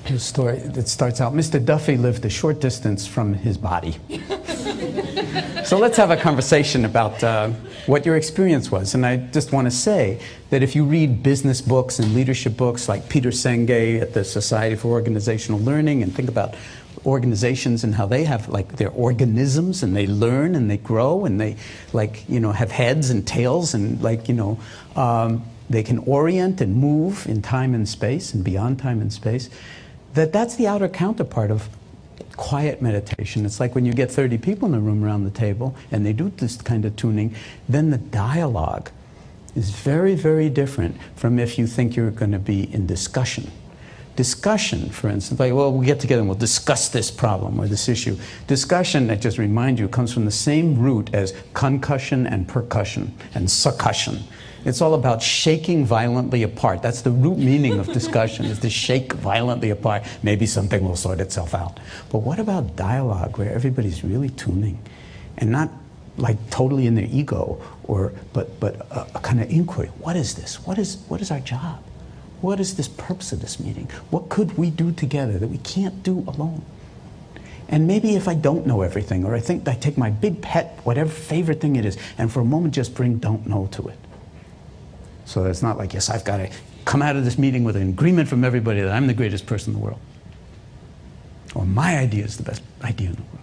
His story that starts out, Mr. Duffy lived a short distance from his body. So let's have a conversation about what your experience was. And I just want to say that if you read business books and leadership books like Peter Senge at the Society for Organizational Learning, and think about organizations and how they have like their organisms, and they learn and they grow, and they have heads and tails, and they can orient and move in time and space and beyond time and space. That's the outer counterpart of quiet meditation. It's like when you get 30 people in the room around the table and they do this kind of tuning, then the dialogue is very, very different from if you think you're going to be in discussion. Discussion, for instance, like, well, we'll get together and we'll discuss this problem or this issue. Discussion, I just remind you, comes from the same root as concussion and percussion and succussion. It's all about shaking violently apart. That's the root meaning of discussion, is to shake violently apart. Maybe something will sort itself out. But what about dialogue, where everybody's really tuning and not like totally in their ego, but a kind of inquiry. What is this? What is our job? What is this purpose of this meeting? What could we do together that we can't do alone? And maybe if I don't know everything, or I think I take my big pet, whatever favorite thing it is, and for a moment just bring don't know to it. So it's not like, yes, I've got to come out of this meeting with an agreement from everybody that I'm the greatest person in the world. Or my idea is the best idea in the world.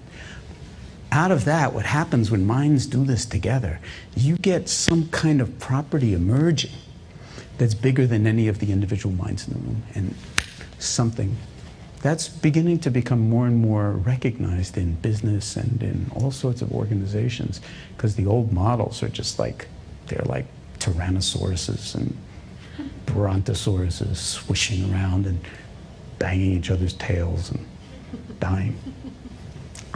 Out of that, what happens when minds do this together, you get some kind of property emerging that's bigger than any of the individual minds in the room, and something that's beginning to become more and more recognized in business and in all sorts of organizations, because the old models are just like, they're like tyrannosauruses and brontosauruses swishing around and banging each other's tails and dying.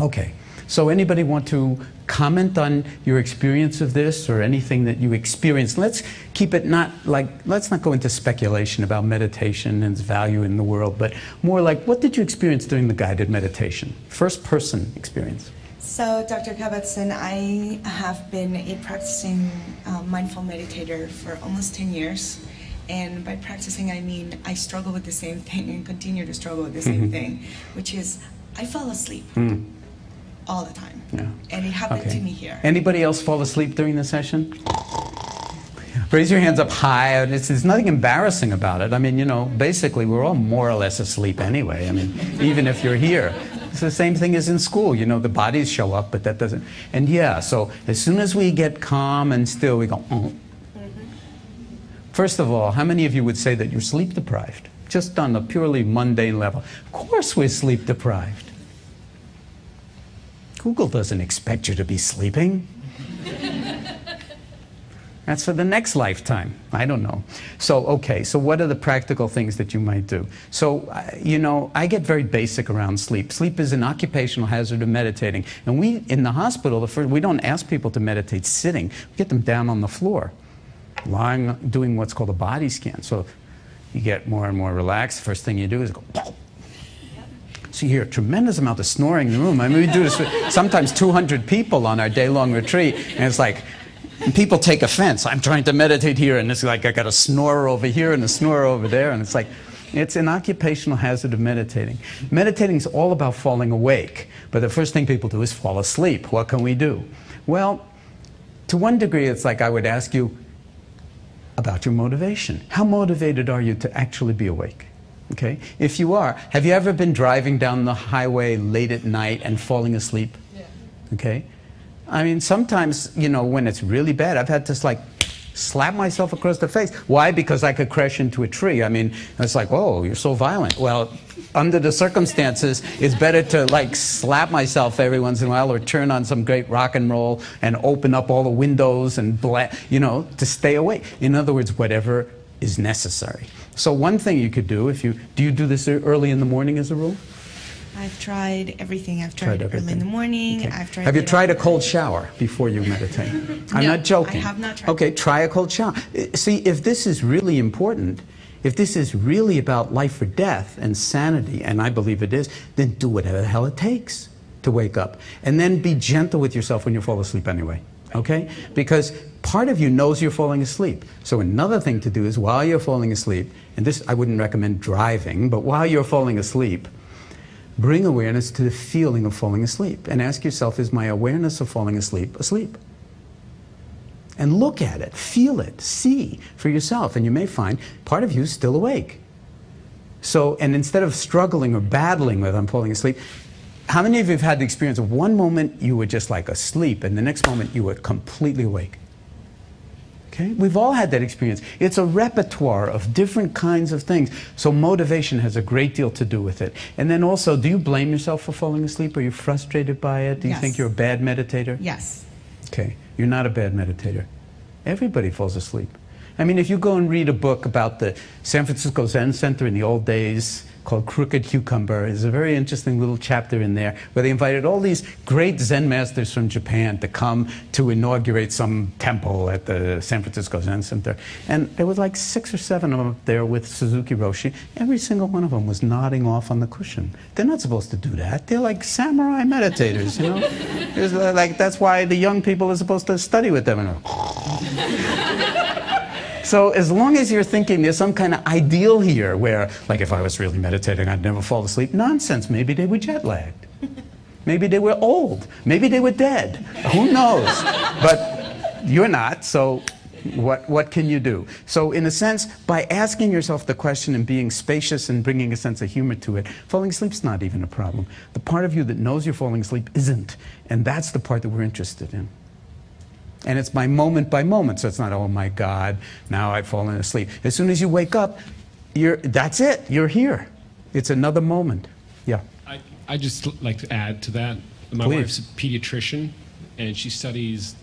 Okay. So anybody want to comment on your experience of this or anything that you experienced? Let's keep it let's not go into speculation about meditation and its value in the world, but more like, what did you experience during the guided meditation? First person experience. So, Dr. Kabat, I have been a practicing mindful meditator for almost 10 years. And by practicing, I mean I struggle with the same thing and continue to struggle with the same thing, which is I fall asleep. All the time. Yeah. And it happened to me here. Anybody else fall asleep during the session? Raise your hands up high. There's nothing embarrassing about it. I mean, you know, basically we're all more or less asleep anyway. I mean, even if you're here. It's the same thing as in school. You know, the bodies show up, but that doesn't. And yeah, so as soon as we get calm and still, we go, First of all, how many of you would say that you're sleep deprived? Just on a purely mundane level. Of course we're sleep deprived. Google doesn't expect you to be sleeping. That's for the next lifetime. I don't know. So, okay, so what are the practical things that you might do? So, you know, I get very basic around sleep. Sleep is an occupational hazard of meditating. And we, in the hospital, we don't ask people to meditate sitting. We get them down on the floor, lying, doing what's called a body scan. So you get more and more relaxed. First thing you do is go, so you hear a tremendous amount of snoring in the room. I mean, we do this with sometimes 200 people on our day-long retreat, and it's like, and people take offense. I'm trying to meditate here, and it's like I got a snorer over here and a snorer over there, and it's like, it's an occupational hazard of meditating. Meditating is all about falling awake, but the first thing people do is fall asleep. What can we do? Well, to one degree, it's like I would ask you about your motivation. How motivated are you to actually be awake? Okay? If you are, have you ever been driving down the highway late at night and falling asleep? Yeah. Okay? I mean, sometimes, you know, when it's really bad, I've had to, like, slap myself across the face. Why? Because I could crash into a tree. I mean, it's like, whoa, you're so violent. Well, under the circumstances, it's better to, like, slap myself every once in a while or turn on some great rock and roll and open up all the windows and, you know, to stay awake. In other words, whatever is necessary. So one thing you could do, do you do this early in the morning as a rule? I've tried everything. I've tried early in the morning. Okay. I've tried. Have you tried a cold shower before you meditate? I'm No, not joking. I have not tried. Okay, try a cold shower. See, if this is really important, if this is really about life or death and sanity, and I believe it is, then do whatever the hell it takes to wake up. And then be gentle with yourself when you fall asleep anyway. Okay? Because part of you knows you're falling asleep. So another thing to do is while you're falling asleep, and this I wouldn't recommend driving, but while you're falling asleep, bring awareness to the feeling of falling asleep and ask yourself, is my awareness of falling asleep asleep? And look at it, feel it, see for yourself, and you may find part of you is still awake. So, and instead of struggling or battling with I'm falling asleep, how many of you have had the experience of one moment you were just like asleep and the next moment you were completely awake? Okay? We've all had that experience. It's a repertoire of different kinds of things. So motivation has a great deal to do with it. And then also, do you blame yourself for falling asleep? Are you frustrated by it? Do you think you're a bad meditator? Yes. Okay. You're not a bad meditator. Everybody falls asleep. I mean, if you go and read a book about the San Francisco Zen Center in the old days called Crooked Cucumber, there's a very interesting little chapter in there where they invited all these great Zen masters from Japan to come to inaugurate some temple at the San Francisco Zen Center. And there was like 6 or 7 of them up there with Suzuki Roshi. Every single one of them was nodding off on the cushion. They're not supposed to do that. They're like samurai meditators, you know? It's like, that's why the young people are supposed to study with them. So as long as you're thinking there's some kind of ideal here where, like, if I was really meditating, I'd never fall asleep. Nonsense. Maybe they were jet lagged. Maybe they were old. Maybe they were dead. Who knows? But you're not, so what can you do? So in a sense, by asking yourself the question and being spacious and bringing a sense of humor to it, falling asleep's not even a problem. The part of you that knows you're falling asleep isn't. And that's the part that we're interested in. And it's by moment, so it's not, oh my God, now I've fallen asleep. As soon as you wake up, that's it, you're here. It's another moment. Yeah. I just like to add to that. My wife's a pediatrician, and she studies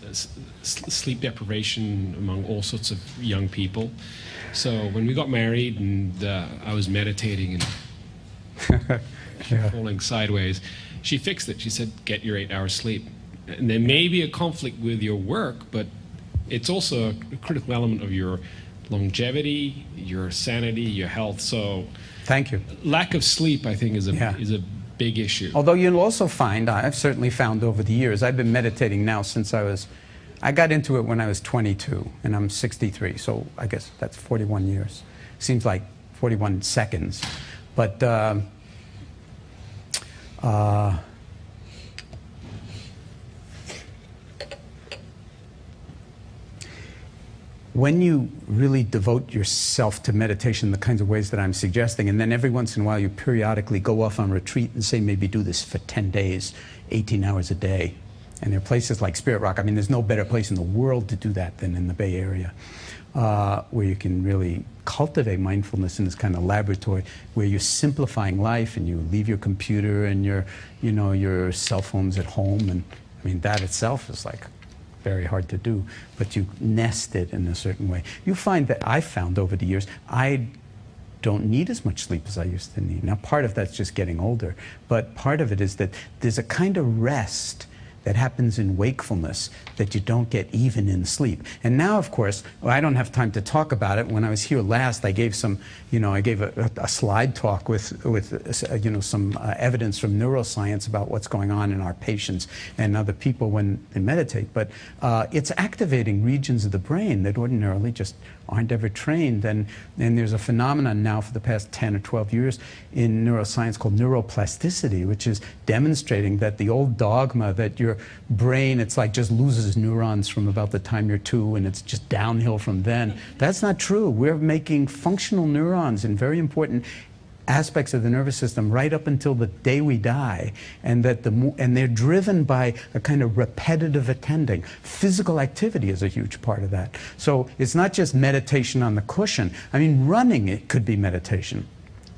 sleep deprivation among all sorts of young people. So when we got married and I was meditating and falling sideways, she fixed it. She said, get your 8 hours sleep. And there may be a conflict with your work, but it's also a critical element of your longevity, your sanity, your health. So, thank you. Lack of sleep, I think, is a big issue. Although you'll also find, I've certainly found over the years, I've been meditating now since I got into it when I was 22, and I'm 63, so I guess that's 41 years. Seems like 41 seconds. But when you really devote yourself to meditation the kinds of ways that I'm suggesting, and then every once in a while you periodically go off on retreat and say maybe do this for 10 days, 18 hours a day. And there are places like Spirit Rock. I mean, there's no better place in the world to do that than in the Bay Area, where you can really cultivate mindfulness in this kind of laboratory where you're simplifying life and you leave your computer and your cell phones at home. And I mean, that itself is like very hard to do, but you nest it in a certain way. You find that I've found over the years, I don't need as much sleep as I used to need. Now, part of that's just getting older, but part of it is that there's a kind of rest that happens in wakefulness that you don't get even in sleep. And now, of course, I don't have time to talk about it. When I was here last, I gave some, I gave a slide talk with some evidence from neuroscience about what's going on in our patients and other people when they meditate. But it's activating regions of the brain that ordinarily just aren't ever trained. And there's a phenomenon now for the past 10 or 12 years in neuroscience called neuroplasticity, which is demonstrating that the old dogma that your brain, it's like just loses neurons from about the time you're 2 and it's just downhill from then. That's not true. We're making functional neurons in very important aspects of the nervous system right up until the day we die, and that and they're driven by a kind of repetitive attending. Physical activity is a huge part of that. So it's not just meditation on the cushion. I mean, running, it could be meditation.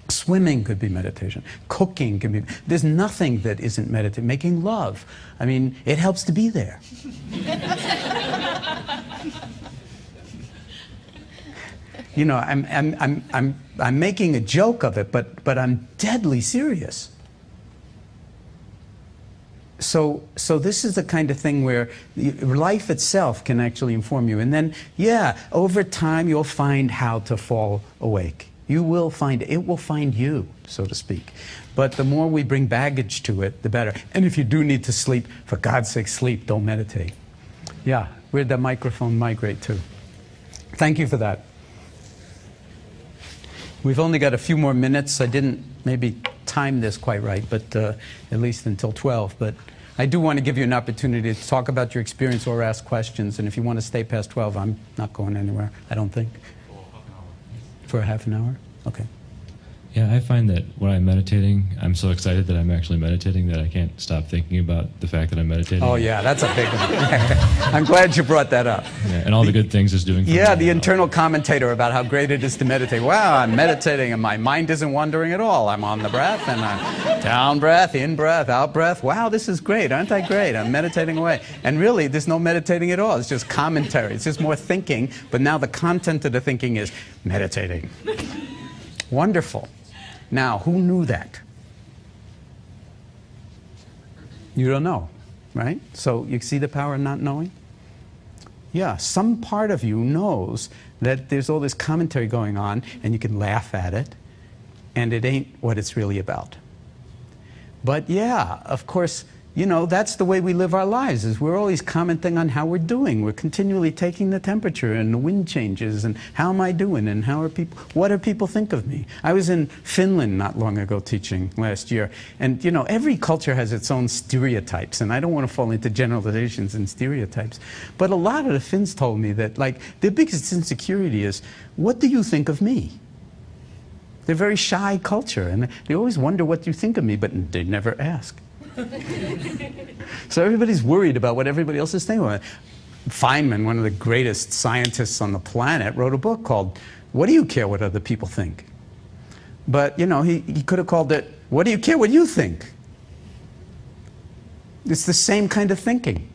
Swimming could be meditation. Cooking can be. There's nothing that isn't meditation. Making love. I mean, it helps to be there. I'm making a joke of it, but I'm deadly serious. So this is the kind of thing where life itself can actually inform you. And then, yeah, over time you'll find how to fall awake. You will find it. It will find you, so to speak. But the more we bring baggage to it, the better. And if you do need to sleep, for God's sake, sleep, don't meditate. Yeah, where'd the microphone migrate to? Thank you for that. We've only got a few more minutes. I didn't maybe time this quite right, but at least until 12. But I do want to give you an opportunity to talk about your experience or ask questions. And if you want to stay past 12, I'm not going anywhere, I don't think. For a half an hour? Okay. Yeah, I find that when I'm meditating, I'm so excited that I'm actually meditating that I can't stop thinking about the fact that I'm meditating. Oh, yeah, that's a big one. I'm glad you brought that up. Yeah, and all the good things it's doing for me. Yeah, the internal commentator about how great it is to meditate. Wow, I'm meditating and my mind isn't wandering at all. I'm on the breath and I'm down breath, in breath, out breath. Wow, this is great. Aren't I great? I'm meditating away. And really, there's no meditating at all. It's just commentary. It's just more thinking, but now the content of the thinking is meditating. Wonderful. Now, who knew that? You don't know, right? So you see the power of not knowing? Yeah, some part of you knows that there's all this commentary going on and you can laugh at it and it ain't what it's really about. But yeah, of course, you know, that's the way we live our lives, is we're always commenting on how we're doing. We're continually taking the temperature and the wind changes and how am I doing and how are people, what do people think of me? I was in Finland not long ago teaching last year, and you know, every culture has its own stereotypes, and I don't want to fall into generalizations and stereotypes, but a lot of the Finns told me that like their biggest insecurity is, what do you think of me? They're a very shy culture, and they always wonder what you think of me, but they never ask. So everybody's worried about what everybody else is thinking. Feynman, one of the greatest scientists on the planet, wrote a book called What Do You Care What Other People Think? But, you know, he could have called it, What Do You Care What You Think? It's the same kind of thinking.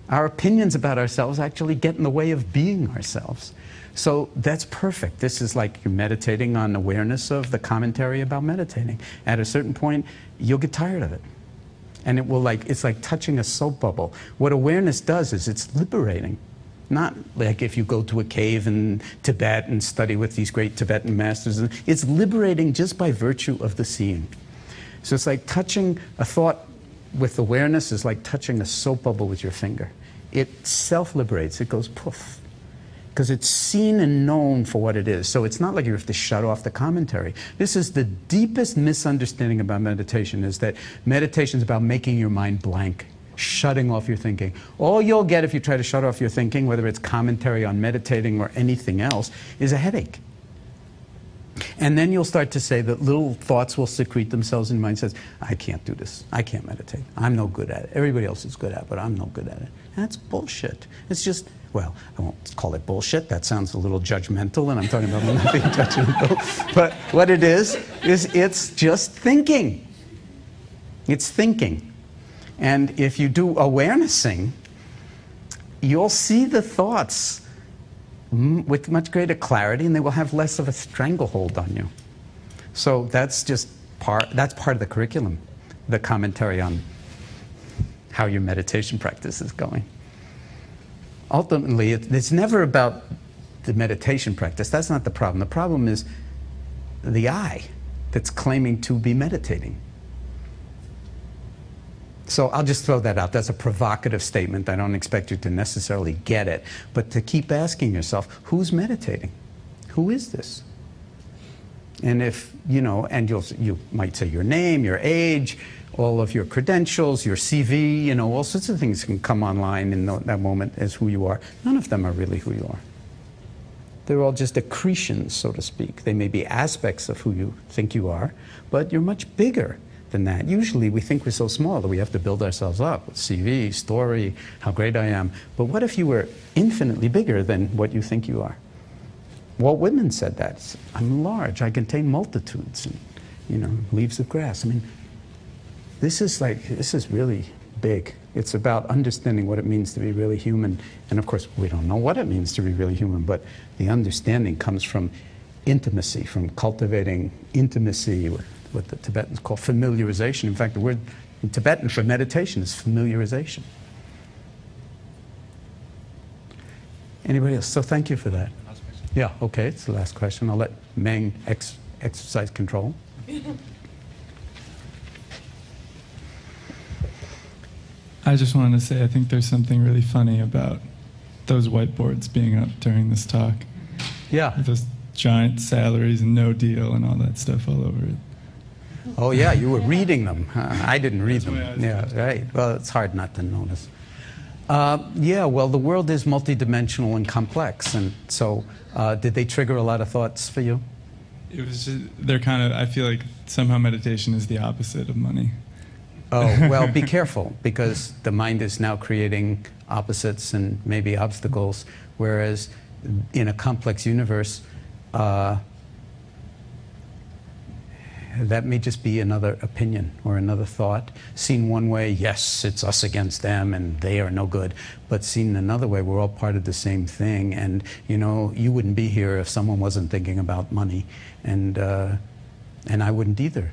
Our opinions about ourselves actually get in the way of being ourselves. So that's perfect. This is like you're meditating on awareness of the commentary about meditating. At a certain point, you'll get tired of it. And it will like, it's like touching a soap bubble. What awareness does is it's liberating. Not like if you go to a cave in Tibet and study with these great Tibetan masters. It's liberating just by virtue of the seeing. So it's like touching a thought with awareness is like touching a soap bubble with your finger. It self-liberates. It goes poof. Because it's seen and known for what it is. So it's not like you have to shut off the commentary. This is the deepest misunderstanding about meditation, is that meditation is about making your mind blank, shutting off your thinking. All you'll get if you try to shut off your thinking, whether it's commentary on meditating or anything else, is a headache. And then you'll start to say that little thoughts will secrete themselves in your mind. Says, I can't do this. I can't meditate. I'm no good at it. Everybody else is good at it, but I'm no good at it. And that's bullshit. It's just, well, I won't call it bullshit. That sounds a little judgmental, and I'm talking about nothing judgmental. But what it is it's just thinking. It's thinking. And if you do awarenessing, you'll see the thoughts with much greater clarity, and they will have less of a stranglehold on you. So that's just part of the curriculum, the commentary on how your meditation practice is going. Ultimately, it's never about the meditation practice. That's not the problem. The problem is the I that's claiming to be meditating. So I'll just throw that out. That's a provocative statement. I don't expect you to necessarily get it. But to keep asking yourself, who's meditating? Who is this? And if, you know, and you might say your name, your age, all of your credentials, your CV, you know, all sorts of things can come online in that moment as who you are. None of them are really who you are. They're all just accretions, so to speak. They may be aspects of who you think you are, but you're much bigger than that. Usually we think we're so small that we have to build ourselves up with CV, story, how great I am. But what if you were infinitely bigger than what you think you are? Walt Whitman said that. I'm large, I contain multitudes, and, you know, leaves of grass. I mean, this is really big. It's about understanding what it means to be really human. And of course, we don't know what it means to be really human, but the understanding comes from intimacy, from cultivating intimacy with what the Tibetans call familiarization. In fact, the word in Tibetan for meditation is familiarization. Anybody else? So thank you for that. Yeah, okay, it's the last question. I'll let Meng exercise control. I just wanted to say I think there's something really funny about those whiteboards being up during this talk. Yeah. With those giant salaries and no deal and all that stuff all over it. Oh yeah, you were reading them. I didn't read them. Yeah, right. Well, it's hard not to notice. Yeah, well, the world is multidimensional and complex, and so did they trigger a lot of thoughts for you? It was just, they're kind of, I feel like somehow meditation is the opposite of money. Oh, well, be careful, because the mind is now creating opposites and maybe obstacles, whereas in a complex universe, that may just be another opinion or another thought. Seen one way, yes, it's us against them and they are no good. But seen another way, we're all part of the same thing. And, you know, you wouldn't be here if someone wasn't thinking about money. And I wouldn't either.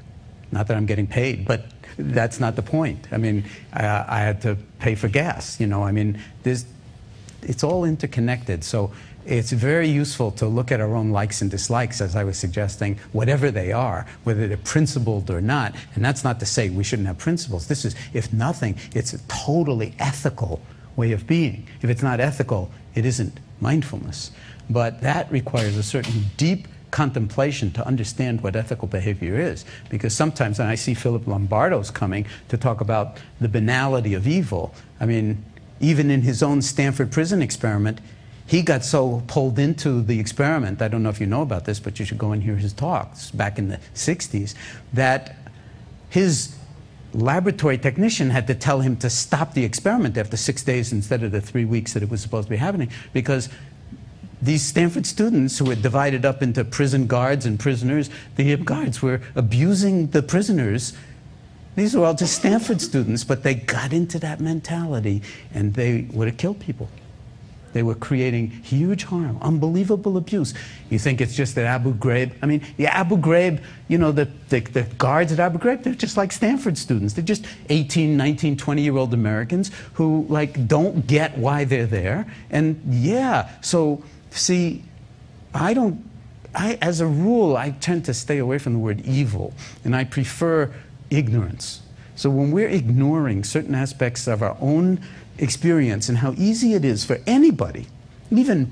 Not that I'm getting paid, but that's not the point. I mean, I had to pay for gas, you know. I mean, it's all interconnected. So it's very useful to look at our own likes and dislikes, as I was suggesting, whatever they are, whether they're principled or not. And that's not to say we shouldn't have principles. This is, if nothing, it's a totally ethical way of being. If it's not ethical, it isn't mindfulness. But that requires a certain deep contemplation to understand what ethical behavior is. Because sometimes, and I see Philip Lombardo's coming to talk about the banality of evil. I mean, even in his own Stanford prison experiment, he got so pulled into the experiment, I don't know if you know about this, but you should go and hear his talks back in the 60s, that his laboratory technician had to tell him to stop the experiment after 6 days instead of the 3 weeks that it was supposed to be happening, because these Stanford students who were divided up into prison guards and prisoners, the guards were abusing the prisoners. These were all just Stanford students, but they got into that mentality and they would have killed people. They were creating huge harm, unbelievable abuse. You think it's just at Abu Ghraib? I mean, yeah, Abu Ghraib, you know, the guards at Abu Ghraib, they're just like Stanford students. They're just 18, 19, 20-year-old Americans who, like, don't get why they're there. And yeah, so, see, as a rule, I tend to stay away from the word evil, and I prefer ignorance. So when we're ignoring certain aspects of our own experience and how easy it is for anybody, even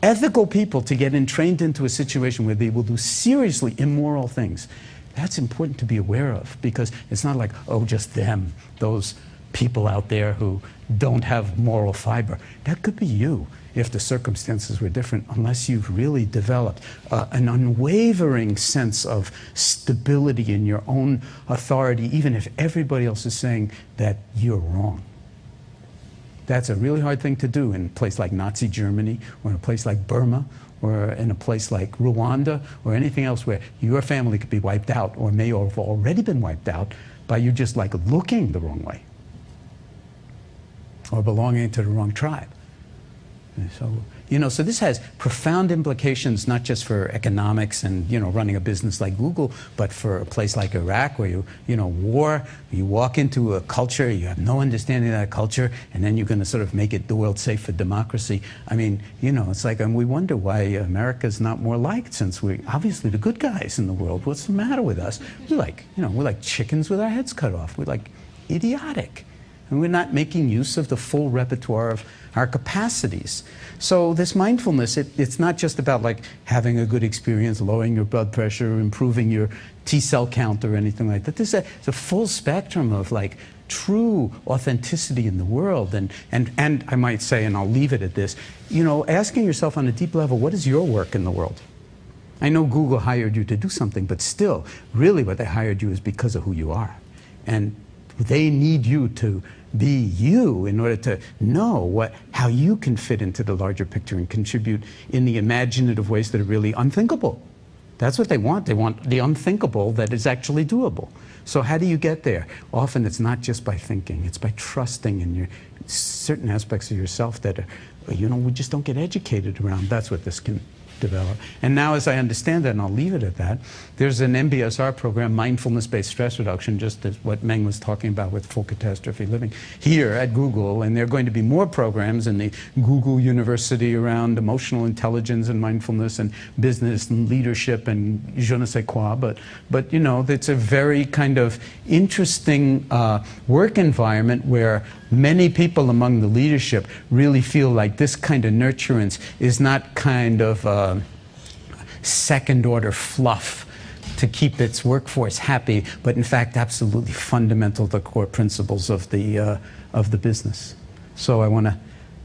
ethical people, to get entrained into a situation where they will do seriously immoral things, that's important to be aware of, because it's not like, oh, just them, those people out there who don't have moral fiber. That could be you if the circumstances were different, unless you've really developed an unwavering sense of stability in your own authority, even if everybody else is saying that you're wrong. That's a really hard thing to do in a place like Nazi Germany, or in a place like Burma, or in a place like Rwanda, or anything else where your family could be wiped out, or may have already been wiped out by you just like looking the wrong way, or belonging to the wrong tribe. And so, you know, so this has profound implications, not just for economics and, you know, running a business like Google, but for a place like Iraq, where you know, war, you walk into a culture, you have no understanding of that culture, and then you're going to sort of make it the world safe for democracy. I mean, you know, it's like, and we wonder why America's not more liked, since we're obviously the good guys in the world. What's the matter with us? We're like, you know, we're like chickens with our heads cut off. We're like idiotic. And we're not making use of the full repertoire of our capacities. So this mindfulness, it's not just about like having a good experience, lowering your blood pressure, improving your T-cell count or anything like that. It's a full spectrum of like true authenticity in the world. And I might say, and I'll leave it at this, you know, asking yourself on a deep level, what is your work in the world? I know Google hired you to do something, but still, really what they hired you is because of who you are. And they need you to be you in order to know how you can fit into the larger picture and contribute in the imaginative ways that are really unthinkable. That's what they want. They want the unthinkable that is actually doable. So how do you get there? Often it's not just by thinking. It's by trusting in your certain aspects of yourself that, you know, we just don't get educated around. That's what this can develop. And now, as I understand it, and I'll leave it at that, there's an MBSR program, mindfulness-based stress reduction, just as what Meng was talking about with full catastrophe living, here at Google. And there are going to be more programs in the Google University around emotional intelligence and mindfulness and business and leadership and je ne sais quoi. But you know, it's a very kind of interesting work environment where many people among the leadership really feel like this kind of nurturance is not kind of second-order fluff to keep its workforce happy, but in fact absolutely fundamental to the core principles of the business. So I want to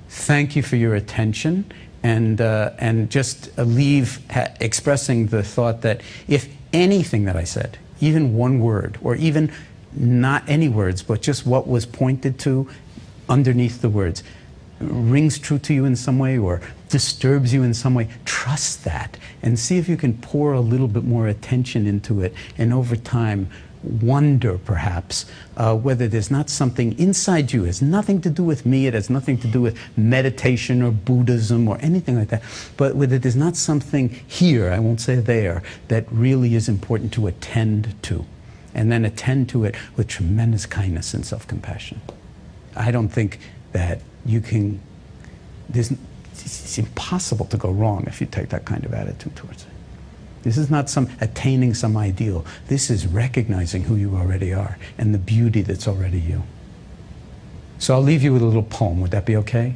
thank you for your attention, and just leave expressing the thought that if anything that I said, even one word, or even not any words, but just what was pointed to underneath the words, rings true to you in some way or disturbs you in some way, trust that and see if you can pour a little bit more attention into it, and over time wonder perhaps whether there's not something inside you. It has nothing to do with me, it has nothing to do with meditation or Buddhism or anything like that, but whether there's not something here, I won't say there, that really is important to attend to, and then attend to it with tremendous kindness and self-compassion. I don't think that you can, it's impossible to go wrong if you take that kind of attitude towards it. This is not attaining some ideal. This is recognizing who you already are and the beauty that's already you. So I'll leave you with a little poem. Would that be okay?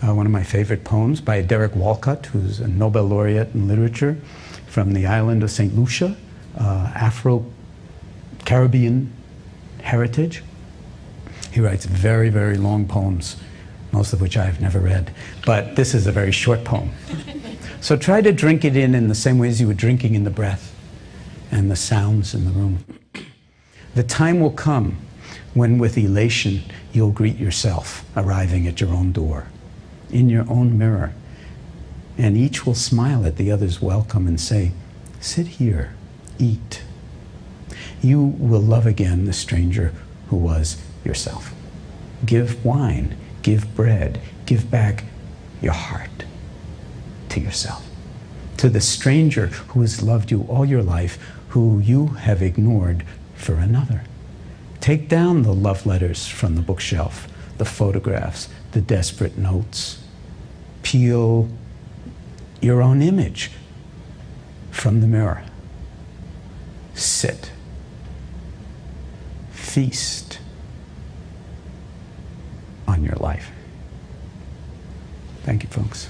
One of my favorite poems by Derek Walcott, who's a Nobel laureate in literature from the island of St. Lucia, Afro-Caribbean heritage. He writes very, very long poems, most of which I've never read. But this is a very short poem. So try to drink it in the same way as you were drinking in the breath and the sounds in the room. The time will come when with elation you'll greet yourself arriving at your own door, in your own mirror, and each will smile at the other's welcome and say, sit here, eat. You will love again the stranger who was yourself. Give wine, give bread, give back your heart to yourself, to the stranger who has loved you all your life, who you have ignored for another. Take down the love letters from the bookshelf, the photographs, the desperate notes. Peel your own image from the mirror. Sit. Feast on your life. Thank you, folks.